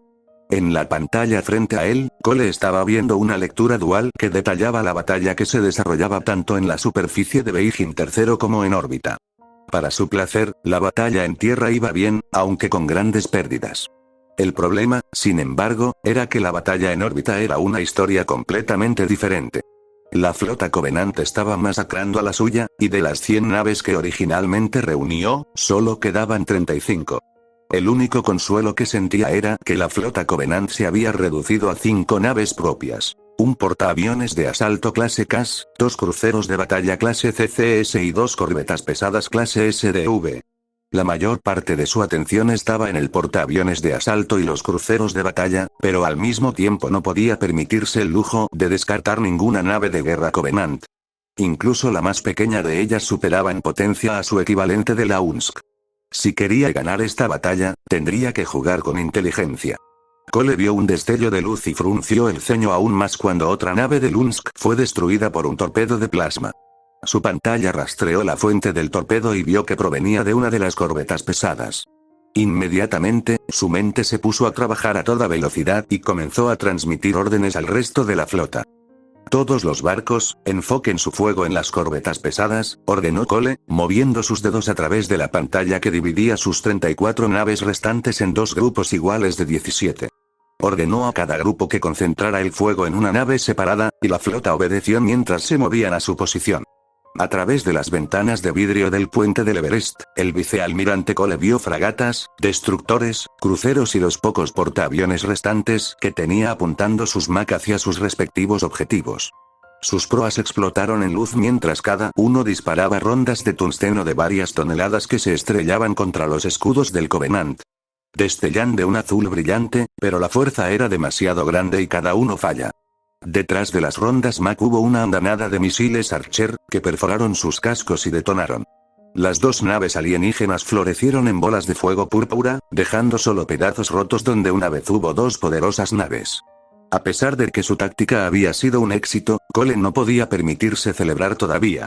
En la pantalla frente a él, Cole estaba viendo una lectura dual que detallaba la batalla que se desarrollaba tanto en la superficie de Beijing III como en órbita. Para su placer, la batalla en tierra iba bien, aunque con grandes pérdidas. El problema, sin embargo, era que la batalla en órbita era una historia completamente diferente. La flota Covenant estaba masacrando a la suya, y de las 100 naves que originalmente reunió, solo quedaban 35. El único consuelo que sentía era que la flota Covenant se había reducido a 5 naves propias. Un portaaviones de asalto clase CAS, 2 cruceros de batalla clase CCS y 2 corbetas pesadas clase SDV. La mayor parte de su atención estaba en el portaaviones de asalto y los cruceros de batalla, pero al mismo tiempo no podía permitirse el lujo de descartar ninguna nave de guerra Covenant. Incluso la más pequeña de ellas superaba en potencia a su equivalente de la UNSC. Si quería ganar esta batalla, tendría que jugar con inteligencia. Cole vio un destello de luz y frunció el ceño aún más cuando otra nave de Lunsk fue destruida por un torpedo de plasma. Su pantalla rastreó la fuente del torpedo y vio que provenía de una de las corbetas pesadas. Inmediatamente, su mente se puso a trabajar a toda velocidad y comenzó a transmitir órdenes al resto de la flota. Todos los barcos, enfoquen su fuego en las corbetas pesadas, ordenó Cole, moviendo sus dedos a través de la pantalla que dividía sus 34 naves restantes en 2 grupos iguales de 17. Ordenó a cada grupo que concentrara el fuego en una nave separada, y la flota obedeció mientras se movían a su posición. A través de las ventanas de vidrio del puente del Everest, el vicealmirante Cole vio fragatas, destructores, cruceros y los pocos portaaviones restantes que tenía apuntando sus Mac hacia sus respectivos objetivos. Sus proas explotaron en luz mientras cada uno disparaba rondas de tungsteno de varias toneladas que se estrellaban contra los escudos del Covenant. Destellan de un azul brillante, pero la fuerza era demasiado grande y cada uno falla. Detrás de las rondas Mac hubo una andanada de misiles Archer, que perforaron sus cascos y detonaron. Las 2 naves alienígenas florecieron en bolas de fuego púrpura, dejando solo pedazos rotos donde una vez hubo 2 poderosas naves. A pesar de que su táctica había sido un éxito, Cole no podía permitirse celebrar todavía.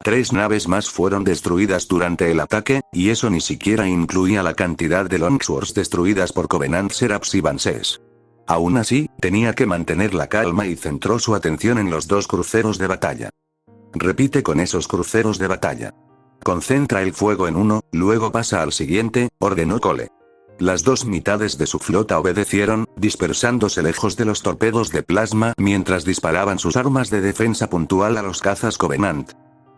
3 naves más fueron destruidas durante el ataque, y eso ni siquiera incluía la cantidad de Longswords destruidas por Covenant Seraphs y Vansees. Aún así, tenía que mantener la calma y centró su atención en los 2 cruceros de batalla. Repite con esos cruceros de batalla. Concentra el fuego en uno, luego pasa al siguiente, ordenó Cole. Las dos mitades de su flota obedecieron, dispersándose lejos de los torpedos de plasma mientras disparaban sus armas de defensa puntual a los cazas Covenant.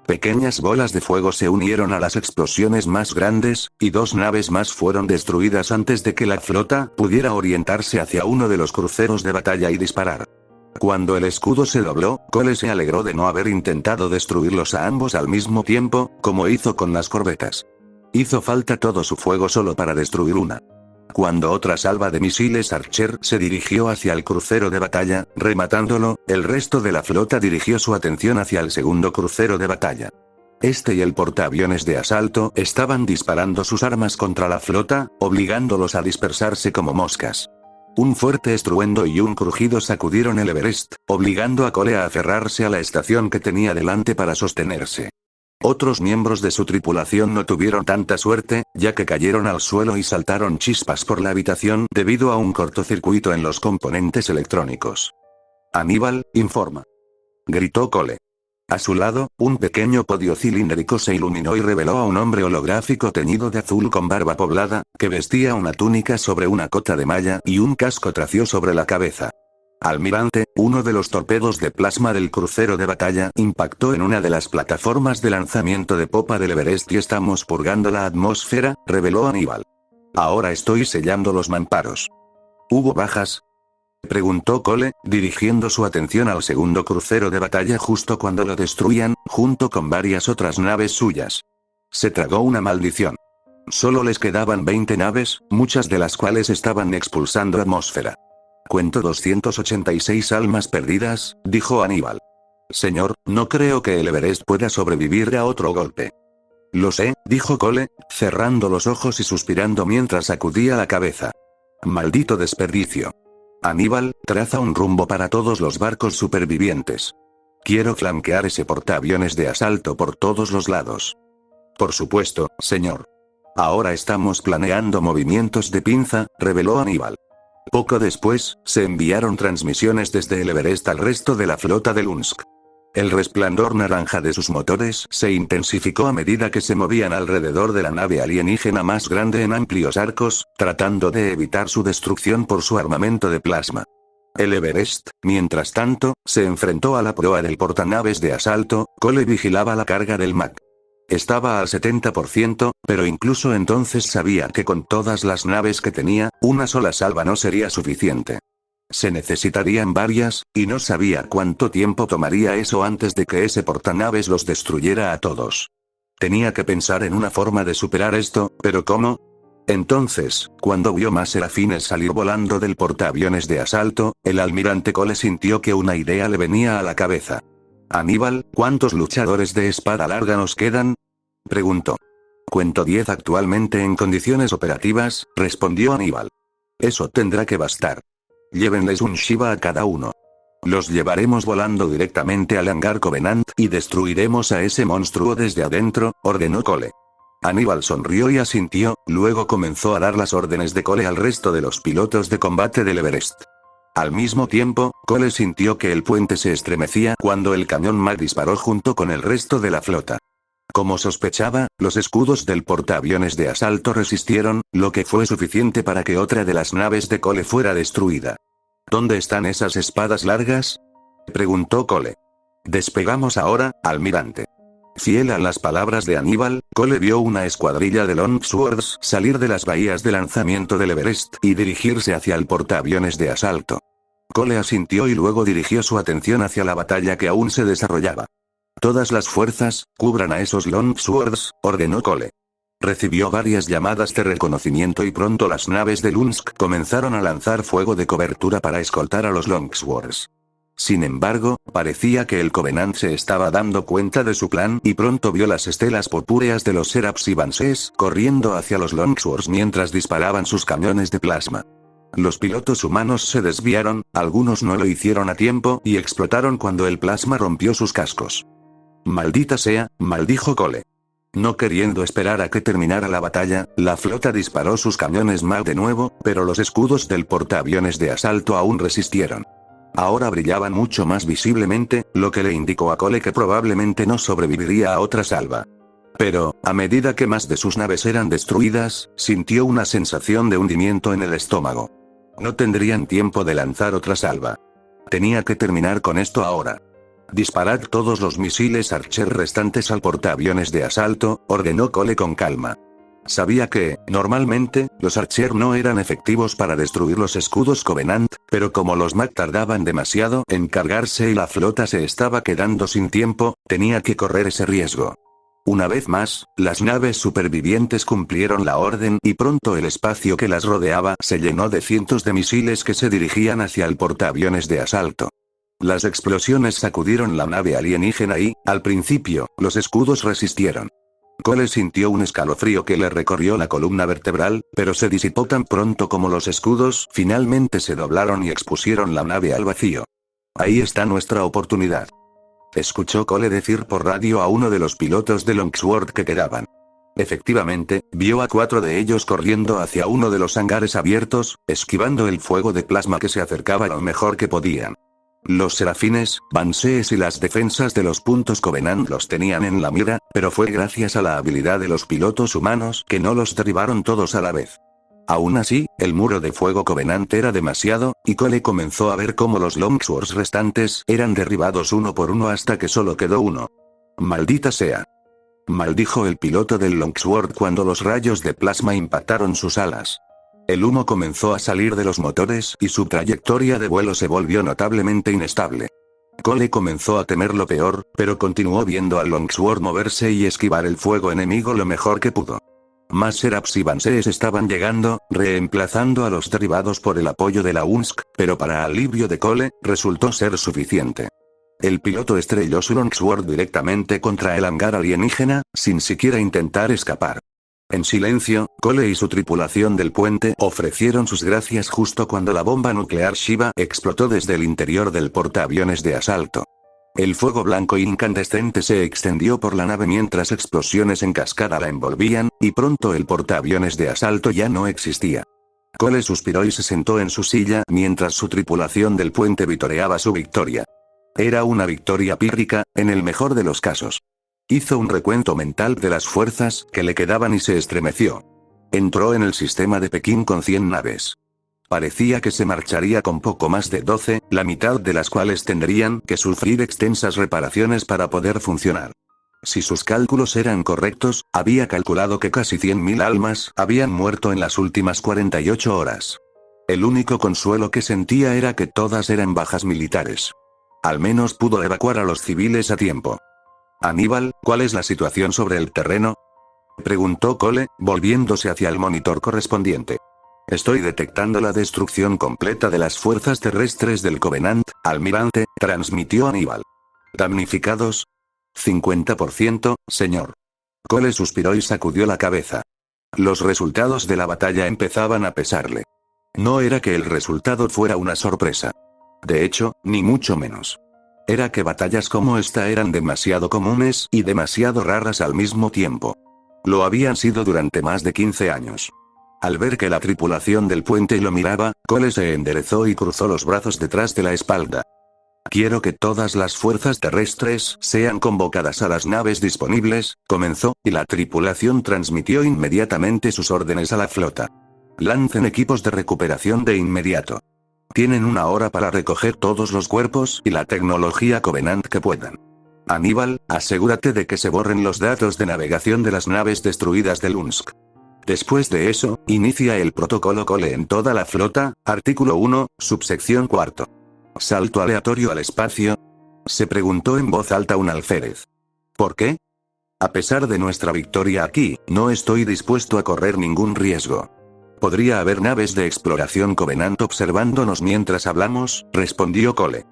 Pequeñas bolas de fuego se unieron a las explosiones más grandes, y dos naves más fueron destruidas antes de que la flota pudiera orientarse hacia uno de los cruceros de batalla y disparar. Cuando el escudo se dobló, Cole se alegró de no haber intentado destruirlos a ambos al mismo tiempo, como hizo con las corbetas. Hizo falta todo su fuego solo para destruir una. Cuando otra salva de misiles Archer se dirigió hacia el crucero de batalla, rematándolo, el resto de la flota dirigió su atención hacia el segundo crucero de batalla. Este y el portaaviones de asalto estaban disparando sus armas contra la flota, obligándolos a dispersarse como moscas. Un fuerte estruendo y un crujido sacudieron el Everest, obligando a Cole a aferrarse a la estación que tenía delante para sostenerse. Otros miembros de su tripulación no tuvieron tanta suerte, ya que cayeron al suelo y saltaron chispas por la habitación debido a un cortocircuito en los componentes electrónicos. Aníbal, informa. Gritó Cole. A su lado, un pequeño podio cilíndrico se iluminó y reveló a un hombre holográfico teñido de azul con barba poblada, que vestía una túnica sobre una cota de malla y un casco tracio sobre la cabeza. Almirante, uno de los torpedos de plasma del crucero de batalla impactó en una de las plataformas de lanzamiento de popa del Everest y estamos purgando la atmósfera, reveló Aníbal. Ahora estoy sellando los mamparos. ¿Hubo bajas?, preguntó Cole, dirigiendo su atención al segundo crucero de batalla justo cuando lo destruían, junto con varias otras naves suyas. Se tragó una maldición. Solo les quedaban 20 naves, muchas de las cuales estaban expulsando atmósfera. Cuento 286 almas perdidas, dijo Aníbal. Señor, no creo que el Everest pueda sobrevivir a otro golpe. Lo sé, dijo Cole, cerrando los ojos y suspirando mientras sacudía la cabeza. Maldito desperdicio. Aníbal, traza un rumbo para todos los barcos supervivientes. Quiero flanquear ese portaaviones de asalto por todos los lados. Por supuesto, señor. Ahora estamos planeando movimientos de pinza, reveló Aníbal. Poco después, se enviaron transmisiones desde el Everest al resto de la flota de Lunsk. El resplandor naranja de sus motores se intensificó a medida que se movían alrededor de la nave alienígena más grande en amplios arcos, tratando de evitar su destrucción por su armamento de plasma. El Everest, mientras tanto, se enfrentó a la proa del portanaves de asalto. Cole vigilaba la carga del Mac. Estaba al 70%, pero incluso entonces sabía que con todas las naves que tenía, una sola salva no sería suficiente. Se necesitarían varias, y no sabía cuánto tiempo tomaría eso antes de que ese portanaves los destruyera a todos. Tenía que pensar en una forma de superar esto, pero ¿cómo? Entonces, cuando vio más serafines salir volando del portaaviones de asalto, el almirante Cole sintió que una idea le venía a la cabeza. Aníbal, ¿cuántos luchadores de espada larga nos quedan?, preguntó. Cuento 10 actualmente en condiciones operativas, respondió Aníbal. Eso tendrá que bastar. Llévenles un Shiva a cada uno. Los llevaremos volando directamente al hangar Covenant y destruiremos a ese monstruo desde adentro, ordenó Cole. Aníbal sonrió y asintió, luego comenzó a dar las órdenes de Cole al resto de los pilotos de combate del Everest. Al mismo tiempo, Cole sintió que el puente se estremecía cuando el cañón Mac disparó junto con el resto de la flota. Como sospechaba, los escudos del portaaviones de asalto resistieron, lo que fue suficiente para que otra de las naves de Cole fuera destruida. ¿Dónde están esas espadas largas?, preguntó Cole. Despegamos ahora, almirante. Fiel a las palabras de Aníbal, Cole vio una escuadrilla de Longswords salir de las bahías de lanzamiento del Everest y dirigirse hacia el portaaviones de asalto. Cole asintió y luego dirigió su atención hacia la batalla que aún se desarrollaba. Todas las fuerzas, cubran a esos Longswords, ordenó Cole. Recibió varias llamadas de reconocimiento y pronto las naves de Lunsk comenzaron a lanzar fuego de cobertura para escoltar a los Longswords. Sin embargo, parecía que el Covenant se estaba dando cuenta de su plan y pronto vio las estelas purpúreas de los Seraphs y Vansees corriendo hacia los Longswords mientras disparaban sus cañones de plasma. Los pilotos humanos se desviaron, algunos no lo hicieron a tiempo y explotaron cuando el plasma rompió sus cascos. Maldita sea, maldijo Cole. No queriendo esperar a que terminara la batalla, la flota disparó sus cañones Mac de nuevo, pero los escudos del portaaviones de asalto aún resistieron. Ahora brillaban mucho más visiblemente, lo que le indicó a Cole que probablemente no sobreviviría a otra salva. Pero, a medida que más de sus naves eran destruidas, sintió una sensación de hundimiento en el estómago. No tendrían tiempo de lanzar otra salva. Tenía que terminar con esto ahora. Disparad todos los misiles Archer restantes al portaaviones de asalto, ordenó Cole con calma. Sabía que, normalmente, los Archer no eran efectivos para destruir los escudos Covenant, pero como los Mac tardaban demasiado en cargarse y la flota se estaba quedando sin tiempo, tenía que correr ese riesgo. Una vez más, las naves supervivientes cumplieron la orden y pronto el espacio que las rodeaba se llenó de cientos de misiles que se dirigían hacia el portaaviones de asalto. Las explosiones sacudieron la nave alienígena y, al principio, los escudos resistieron. Cole sintió un escalofrío que le recorrió la columna vertebral, pero se disipó tan pronto como los escudos finalmente se doblaron y expusieron la nave al vacío. Ahí está nuestra oportunidad. Escuchó Cole decir por radio a uno de los pilotos de Longsword que quedaban. Efectivamente, vio a 4 de ellos corriendo hacia uno de los hangares abiertos, esquivando el fuego de plasma que se acercaba lo mejor que podían. Los serafines, Vansees y las defensas de los puntos Covenant los tenían en la mira, pero fue gracias a la habilidad de los pilotos humanos que no los derribaron todos a la vez. Aún así, el muro de fuego Covenant era demasiado, y Cole comenzó a ver cómo los Longswords restantes eran derribados uno por uno hasta que solo quedó uno. «Maldita sea», maldijo el piloto del Longsword cuando los rayos de plasma impactaron sus alas. El humo comenzó a salir de los motores y su trayectoria de vuelo se volvió notablemente inestable. Cole comenzó a temer lo peor, pero continuó viendo al Longsword moverse y esquivar el fuego enemigo lo mejor que pudo. Más Seraphs y Vansees estaban llegando, reemplazando a los derribados por el apoyo de la UNSC, pero para alivio de Cole, resultó ser suficiente. El piloto estrelló su Longsword directamente contra el hangar alienígena, sin siquiera intentar escapar. En silencio, Cole y su tripulación del puente ofrecieron sus gracias justo cuando la bomba nuclear Shiva explotó desde el interior del portaaviones de asalto. El fuego blanco incandescente se extendió por la nave mientras explosiones en cascada la envolvían, y pronto el portaaviones de asalto ya no existía. Cole suspiró y se sentó en su silla mientras su tripulación del puente vitoreaba su victoria. Era una victoria pírrica, en el mejor de los casos. Hizo un recuento mental de las fuerzas que le quedaban y se estremeció. Entró en el sistema de Pekín con 100 naves. Parecía que se marcharía con poco más de 12, la mitad de las cuales tendrían que sufrir extensas reparaciones para poder funcionar. Si sus cálculos eran correctos, había calculado que casi 100.000 almas habían muerto en las últimas 48 horas. El único consuelo que sentía era que todas eran bajas militares. Al menos pudo evacuar a los civiles a tiempo. «Aníbal, ¿cuál es la situación sobre el terreno?», preguntó Cole, volviéndose hacia el monitor correspondiente. «Estoy detectando la destrucción completa de las fuerzas terrestres del Covenant, almirante», transmitió Aníbal. «¿Damnificados?». «50%, señor». Cole suspiró y sacudió la cabeza. Los resultados de la batalla empezaban a pesarle. No era que el resultado fuera una sorpresa. De hecho, ni mucho menos. Era que batallas como esta eran demasiado comunes y demasiado raras al mismo tiempo. Lo habían sido durante más de 15 años. Al ver que la tripulación del puente lo miraba, Cole se enderezó y cruzó los brazos detrás de la espalda. «Quiero que todas las fuerzas terrestres sean convocadas a las naves disponibles», comenzó, y la tripulación transmitió inmediatamente sus órdenes a la flota. «Lancen equipos de recuperación de inmediato. Tienen 1 hora para recoger todos los cuerpos y la tecnología Covenant que puedan. Aníbal, asegúrate de que se borren los datos de navegación de las naves destruidas de Lunsk. Después de eso, inicia el protocolo Cole en toda la flota, artículo 1, subsección 4. ¿Salto aleatorio al espacio?», se preguntó en voz alta un alférez. «¿Por qué?». «A pesar de nuestra victoria aquí, no estoy dispuesto a correr ningún riesgo». «Podría haber naves de exploración Covenant observándonos mientras hablamos», respondió Cole.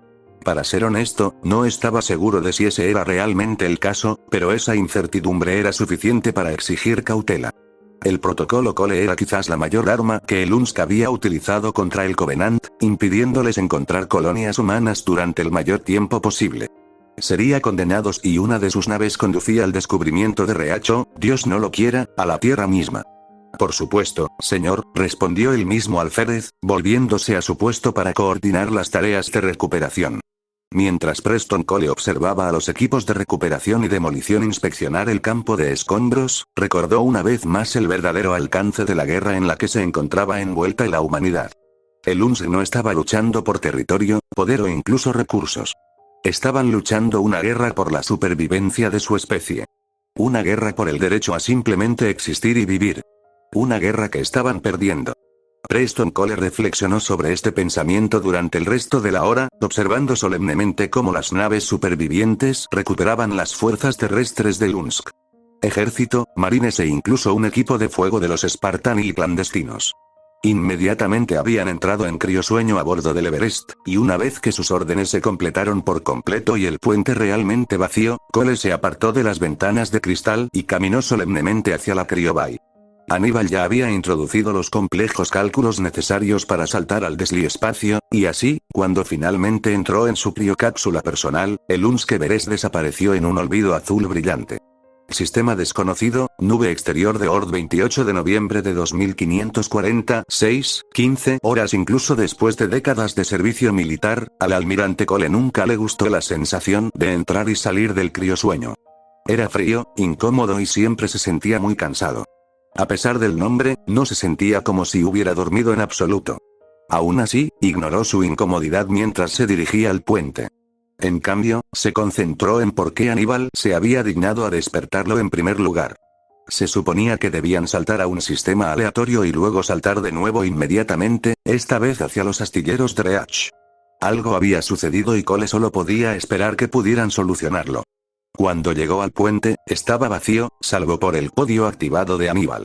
Para ser honesto, no estaba seguro de si ese era realmente el caso, pero esa incertidumbre era suficiente para exigir cautela. El protocolo Cole era quizás la mayor arma que el UNSC había utilizado contra el Covenant, impidiéndoles encontrar colonias humanas durante el mayor tiempo posible. Sería condenados y una de sus naves conducía al descubrimiento de Reacho, Dios no lo quiera, a la Tierra misma. Por supuesto, señor, respondió el mismo alférez, volviéndose a su puesto para coordinar las tareas de recuperación. Mientras Preston Cole observaba a los equipos de recuperación y demolición inspeccionar el campo de escombros, recordó una vez más el verdadero alcance de la guerra en la que se encontraba envuelta la humanidad. El UNSC no estaba luchando por territorio, poder o incluso recursos. Estaban luchando una guerra por la supervivencia de su especie. Una guerra por el derecho a simplemente existir y vivir. Una guerra que estaban perdiendo. Preston Cole reflexionó sobre este pensamiento durante el resto de la hora, observando solemnemente cómo las naves supervivientes recuperaban las fuerzas terrestres del UNSC. Ejército, marines e incluso un equipo de fuego de los Spartan y clandestinos. Inmediatamente habían entrado en criosueño a bordo del Everest, y una vez que sus órdenes se completaron por completo y el puente realmente vacío, Cole se apartó de las ventanas de cristal y caminó solemnemente hacia la criobay. Aníbal ya había introducido los complejos cálculos necesarios para saltar al desliespacio, y así, cuando finalmente entró en su criocápsula personal, el UNSC Everest desapareció en un olvido azul brillante. Sistema desconocido, nube exterior de Ord 28 de noviembre de 2546, 15 horas. Incluso después de décadas de servicio militar, al almirante Cole nunca le gustó la sensación de entrar y salir del criosueño. Era frío, incómodo y siempre se sentía muy cansado. A pesar del nombre, no se sentía como si hubiera dormido en absoluto. Aún así, ignoró su incomodidad mientras se dirigía al puente. En cambio, se concentró en por qué Aníbal se había dignado a despertarlo en primer lugar. Se suponía que debían saltar a un sistema aleatorio y luego saltar de nuevo inmediatamente, esta vez hacia los astilleros de Reach. Algo había sucedido y Cole solo podía esperar que pudieran solucionarlo. Cuando llegó al puente, estaba vacío, salvo por el código activado de Aníbal.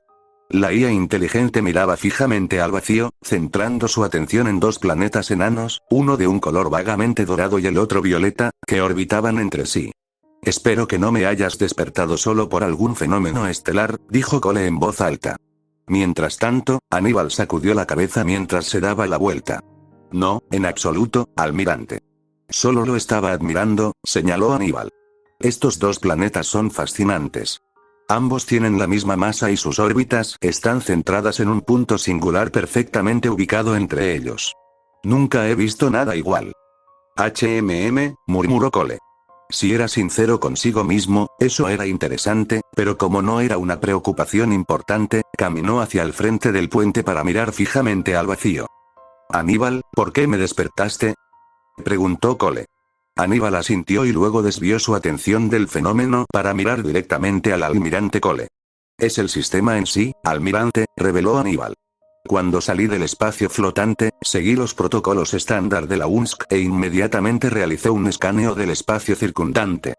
La IA inteligente miraba fijamente al vacío, centrando su atención en dos planetas enanos, uno de un color vagamente dorado y el otro violeta, que orbitaban entre sí. Espero que no me hayas despertado solo por algún fenómeno estelar, dijo Cole en voz alta. Mientras tanto, Aníbal sacudió la cabeza mientras se daba la vuelta. No, en absoluto, almirante. Solo lo estaba admirando, señaló Aníbal. Estos dos planetas son fascinantes. Ambos tienen la misma masa y sus órbitas están centradas en un punto singular perfectamente ubicado entre ellos. Nunca he visto nada igual. Murmuró Cole. Si era sincero consigo mismo, eso era interesante, pero como no era una preocupación importante, caminó hacia el frente del puente para mirar fijamente al vacío. Aníbal, ¿por qué me despertaste?, preguntó Cole. Aníbal asintió y luego desvió su atención del fenómeno para mirar directamente al almirante Cole. Es el sistema en sí, almirante, reveló Aníbal. Cuando salí del espacio flotante, seguí los protocolos estándar de la UNSC e inmediatamente realicé un escaneo del espacio circundante.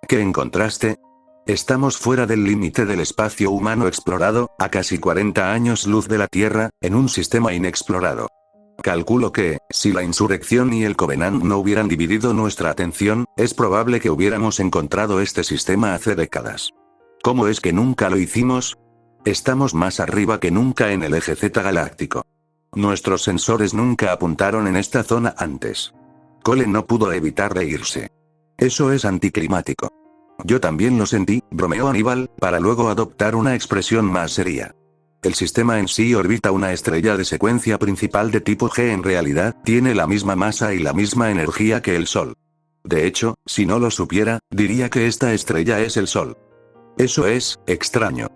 ¿Qué encontraste? Estamos fuera del límite del espacio humano explorado, a casi 40 años luz de la Tierra, en un sistema inexplorado. Calculo que, si la insurrección y el Covenant no hubieran dividido nuestra atención, es probable que hubiéramos encontrado este sistema hace décadas. ¿Cómo es que nunca lo hicimos? Estamos más arriba que nunca en el eje Z galáctico. Nuestros sensores nunca apuntaron en esta zona antes. Cole no pudo evitar reírse. Eso es anticlimático. Yo también lo sentí, bromeó Aníbal, para luego adoptar una expresión más seria. El sistema en sí orbita una estrella de secuencia principal de tipo G. En realidad, tiene la misma masa y la misma energía que el Sol. De hecho, si no lo supiera, diría que esta estrella es el Sol. Eso es extraño.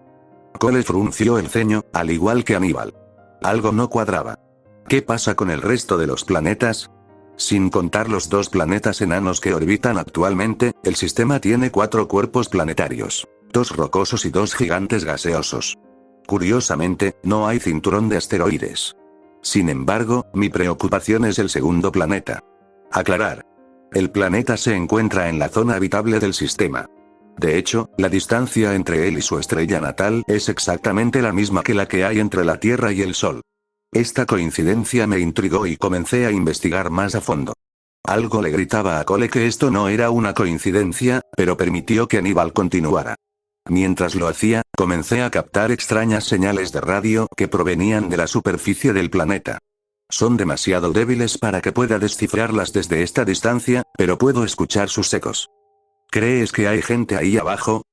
Cole frunció el ceño, al igual que Aníbal. Algo no cuadraba. ¿Qué pasa con el resto de los planetas? Sin contar los dos planetas enanos que orbitan actualmente, el sistema tiene 4 cuerpos planetarios, 2 rocosos y 2 gigantes gaseosos. Curiosamente, no hay cinturón de asteroides. Sin embargo, mi preocupación es el segundo planeta. Aclarar. El planeta se encuentra en la zona habitable del sistema. De hecho, la distancia entre él y su estrella natal es exactamente la misma que la que hay entre la Tierra y el Sol. Esta coincidencia me intrigó y comencé a investigar más a fondo. Algo le gritaba a Cole que esto no era una coincidencia, pero permitió que Aníbal continuara. Mientras lo hacía, comencé a captar extrañas señales de radio que provenían de la superficie del planeta. Son demasiado débiles para que pueda descifrarlas desde esta distancia, pero puedo escuchar sus ecos. ¿Crees que hay gente ahí abajo?,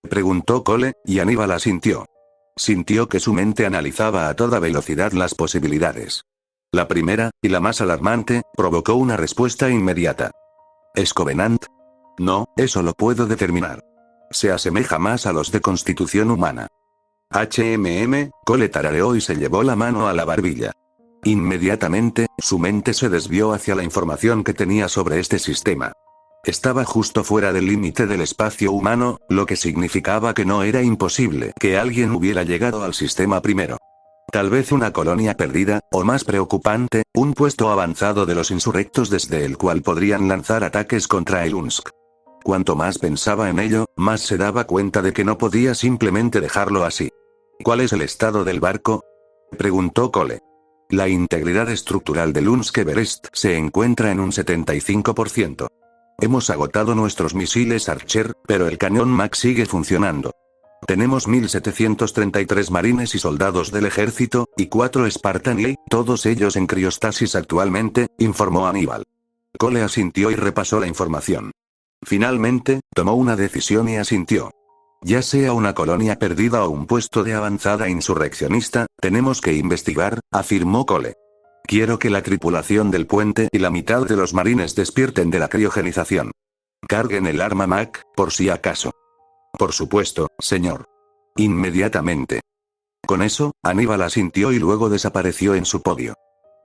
preguntó Cole, y Aníbal asintió. Sintió que su mente analizaba a toda velocidad las posibilidades. La primera, y la más alarmante, provocó una respuesta inmediata. ¿Es Covenant? No, eso lo puedo determinar. Se asemeja más a los de constitución humana. Cole tarareó y se llevó la mano a la barbilla. Inmediatamente, su mente se desvió hacia la información que tenía sobre este sistema. Estaba justo fuera del límite del espacio humano, lo que significaba que no era imposible que alguien hubiera llegado al sistema primero. Tal vez una colonia perdida, o más preocupante, un puesto avanzado de los insurrectos desde el cual podrían lanzar ataques contra el Unsk. Cuanto más pensaba en ello, más se daba cuenta de que no podía simplemente dejarlo así. ¿Cuál es el estado del barco?, preguntó Cole. La integridad estructural del Unsk Everest se encuentra en un 75%. Hemos agotado nuestros misiles Archer, pero el cañón Mac sigue funcionando. Tenemos 1733 marines y soldados del ejército, y 4 Spartan y, todos ellos en criostasis actualmente, informó Aníbal. Cole asintió y repasó la información. Finalmente, tomó una decisión y asintió. Ya sea una colonia perdida o un puesto de avanzada insurreccionista, tenemos que investigar, afirmó Cole. Quiero que la tripulación del puente y la mitad de los marines despierten de la criogenización. Carguen el arma Mac, por si acaso. Por supuesto, señor. Inmediatamente. Con eso, Aníbal asintió y luego desapareció en su podio.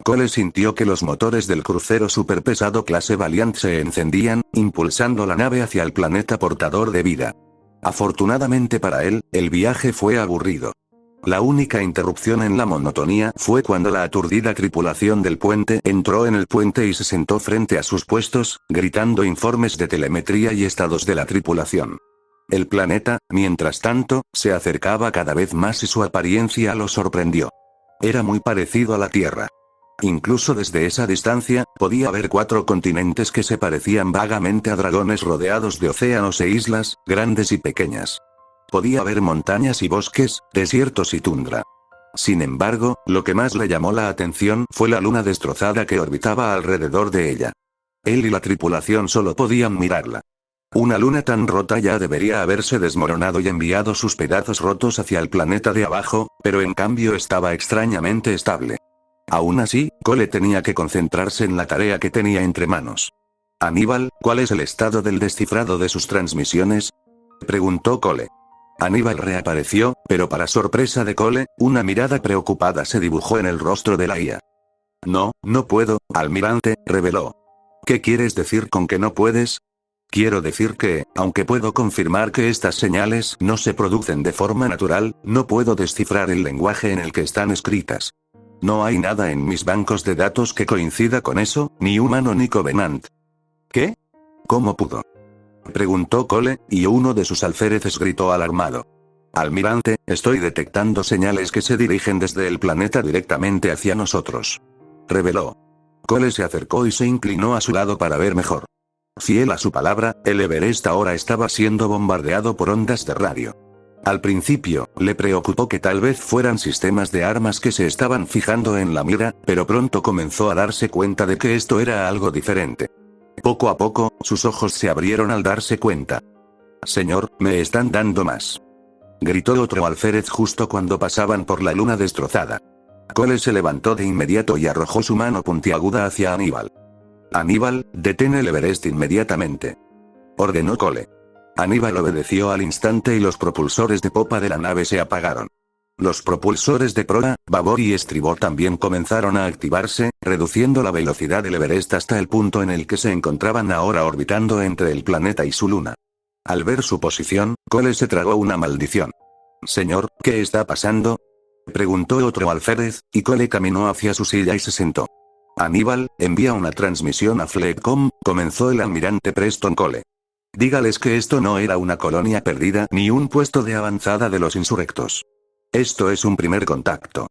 Cole sintió que los motores del crucero superpesado clase Valiant se encendían, impulsando la nave hacia el planeta portador de vida. Afortunadamente para él, el viaje fue aburrido. La única interrupción en la monotonía fue cuando la aturdida tripulación del puente entró en el puente y se sentó frente a sus puestos, gritando informes de telemetría y estados de la tripulación. El planeta, mientras tanto, se acercaba cada vez más y su apariencia lo sorprendió. Era muy parecido a la Tierra. Incluso desde esa distancia, podía ver 4 continentes que se parecían vagamente a dragones rodeados de océanos e islas, grandes y pequeñas. Podía ver montañas y bosques, desiertos y tundra. Sin embargo, lo que más le llamó la atención fue la luna destrozada que orbitaba alrededor de ella. Él y la tripulación solo podían mirarla. Una luna tan rota ya debería haberse desmoronado y enviado sus pedazos rotos hacia el planeta de abajo, pero en cambio estaba extrañamente estable. Aún así, Cole tenía que concentrarse en la tarea que tenía entre manos. Aníbal, ¿cuál es el estado del descifrado de sus transmisiones?, preguntó Cole. Aníbal reapareció, pero para sorpresa de Cole, una mirada preocupada se dibujó en el rostro de la IA. No puedo, almirante, reveló. ¿Qué quieres decir con que no puedes? Quiero decir que, aunque puedo confirmar que estas señales no se producen de forma natural, no puedo descifrar el lenguaje en el que están escritas. No hay nada en mis bancos de datos que coincida con eso, ni humano ni Covenant. ¿Qué? ¿Cómo pudo?, preguntó Cole, y uno de sus alféreces gritó alarmado. Almirante, estoy detectando señales que se dirigen desde el planeta directamente hacia nosotros, reveló. Cole se acercó y se inclinó a su lado para ver mejor. Fiel a su palabra, el Everest ahora estaba siendo bombardeado por ondas de radio. Al principio, le preocupó que tal vez fueran sistemas de armas que se estaban fijando en la mira, pero pronto comenzó a darse cuenta de que esto era algo diferente. Poco a poco, sus ojos se abrieron al darse cuenta. Señor, me están dando más, gritó otro alférez justo cuando pasaban por la luna destrozada. Cole se levantó de inmediato y arrojó su mano puntiaguda hacia Aníbal. Aníbal, detén el Everest inmediatamente, ordenó Cole. Aníbal obedeció al instante y los propulsores de popa de la nave se apagaron. Los propulsores de proa, babor y estribor también comenzaron a activarse, reduciendo la velocidad del Everest hasta el punto en el que se encontraban ahora orbitando entre el planeta y su luna. Al ver su posición, Cole se tragó una maldición. Señor, ¿qué está pasando?, preguntó otro alférez, y Cole caminó hacia su silla y se sentó. Aníbal, envía una transmisión a Fleetcom, comenzó el almirante Preston Cole. Dígales que esto no era una colonia perdida ni un puesto de avanzada de los insurrectos. Esto es un primer contacto.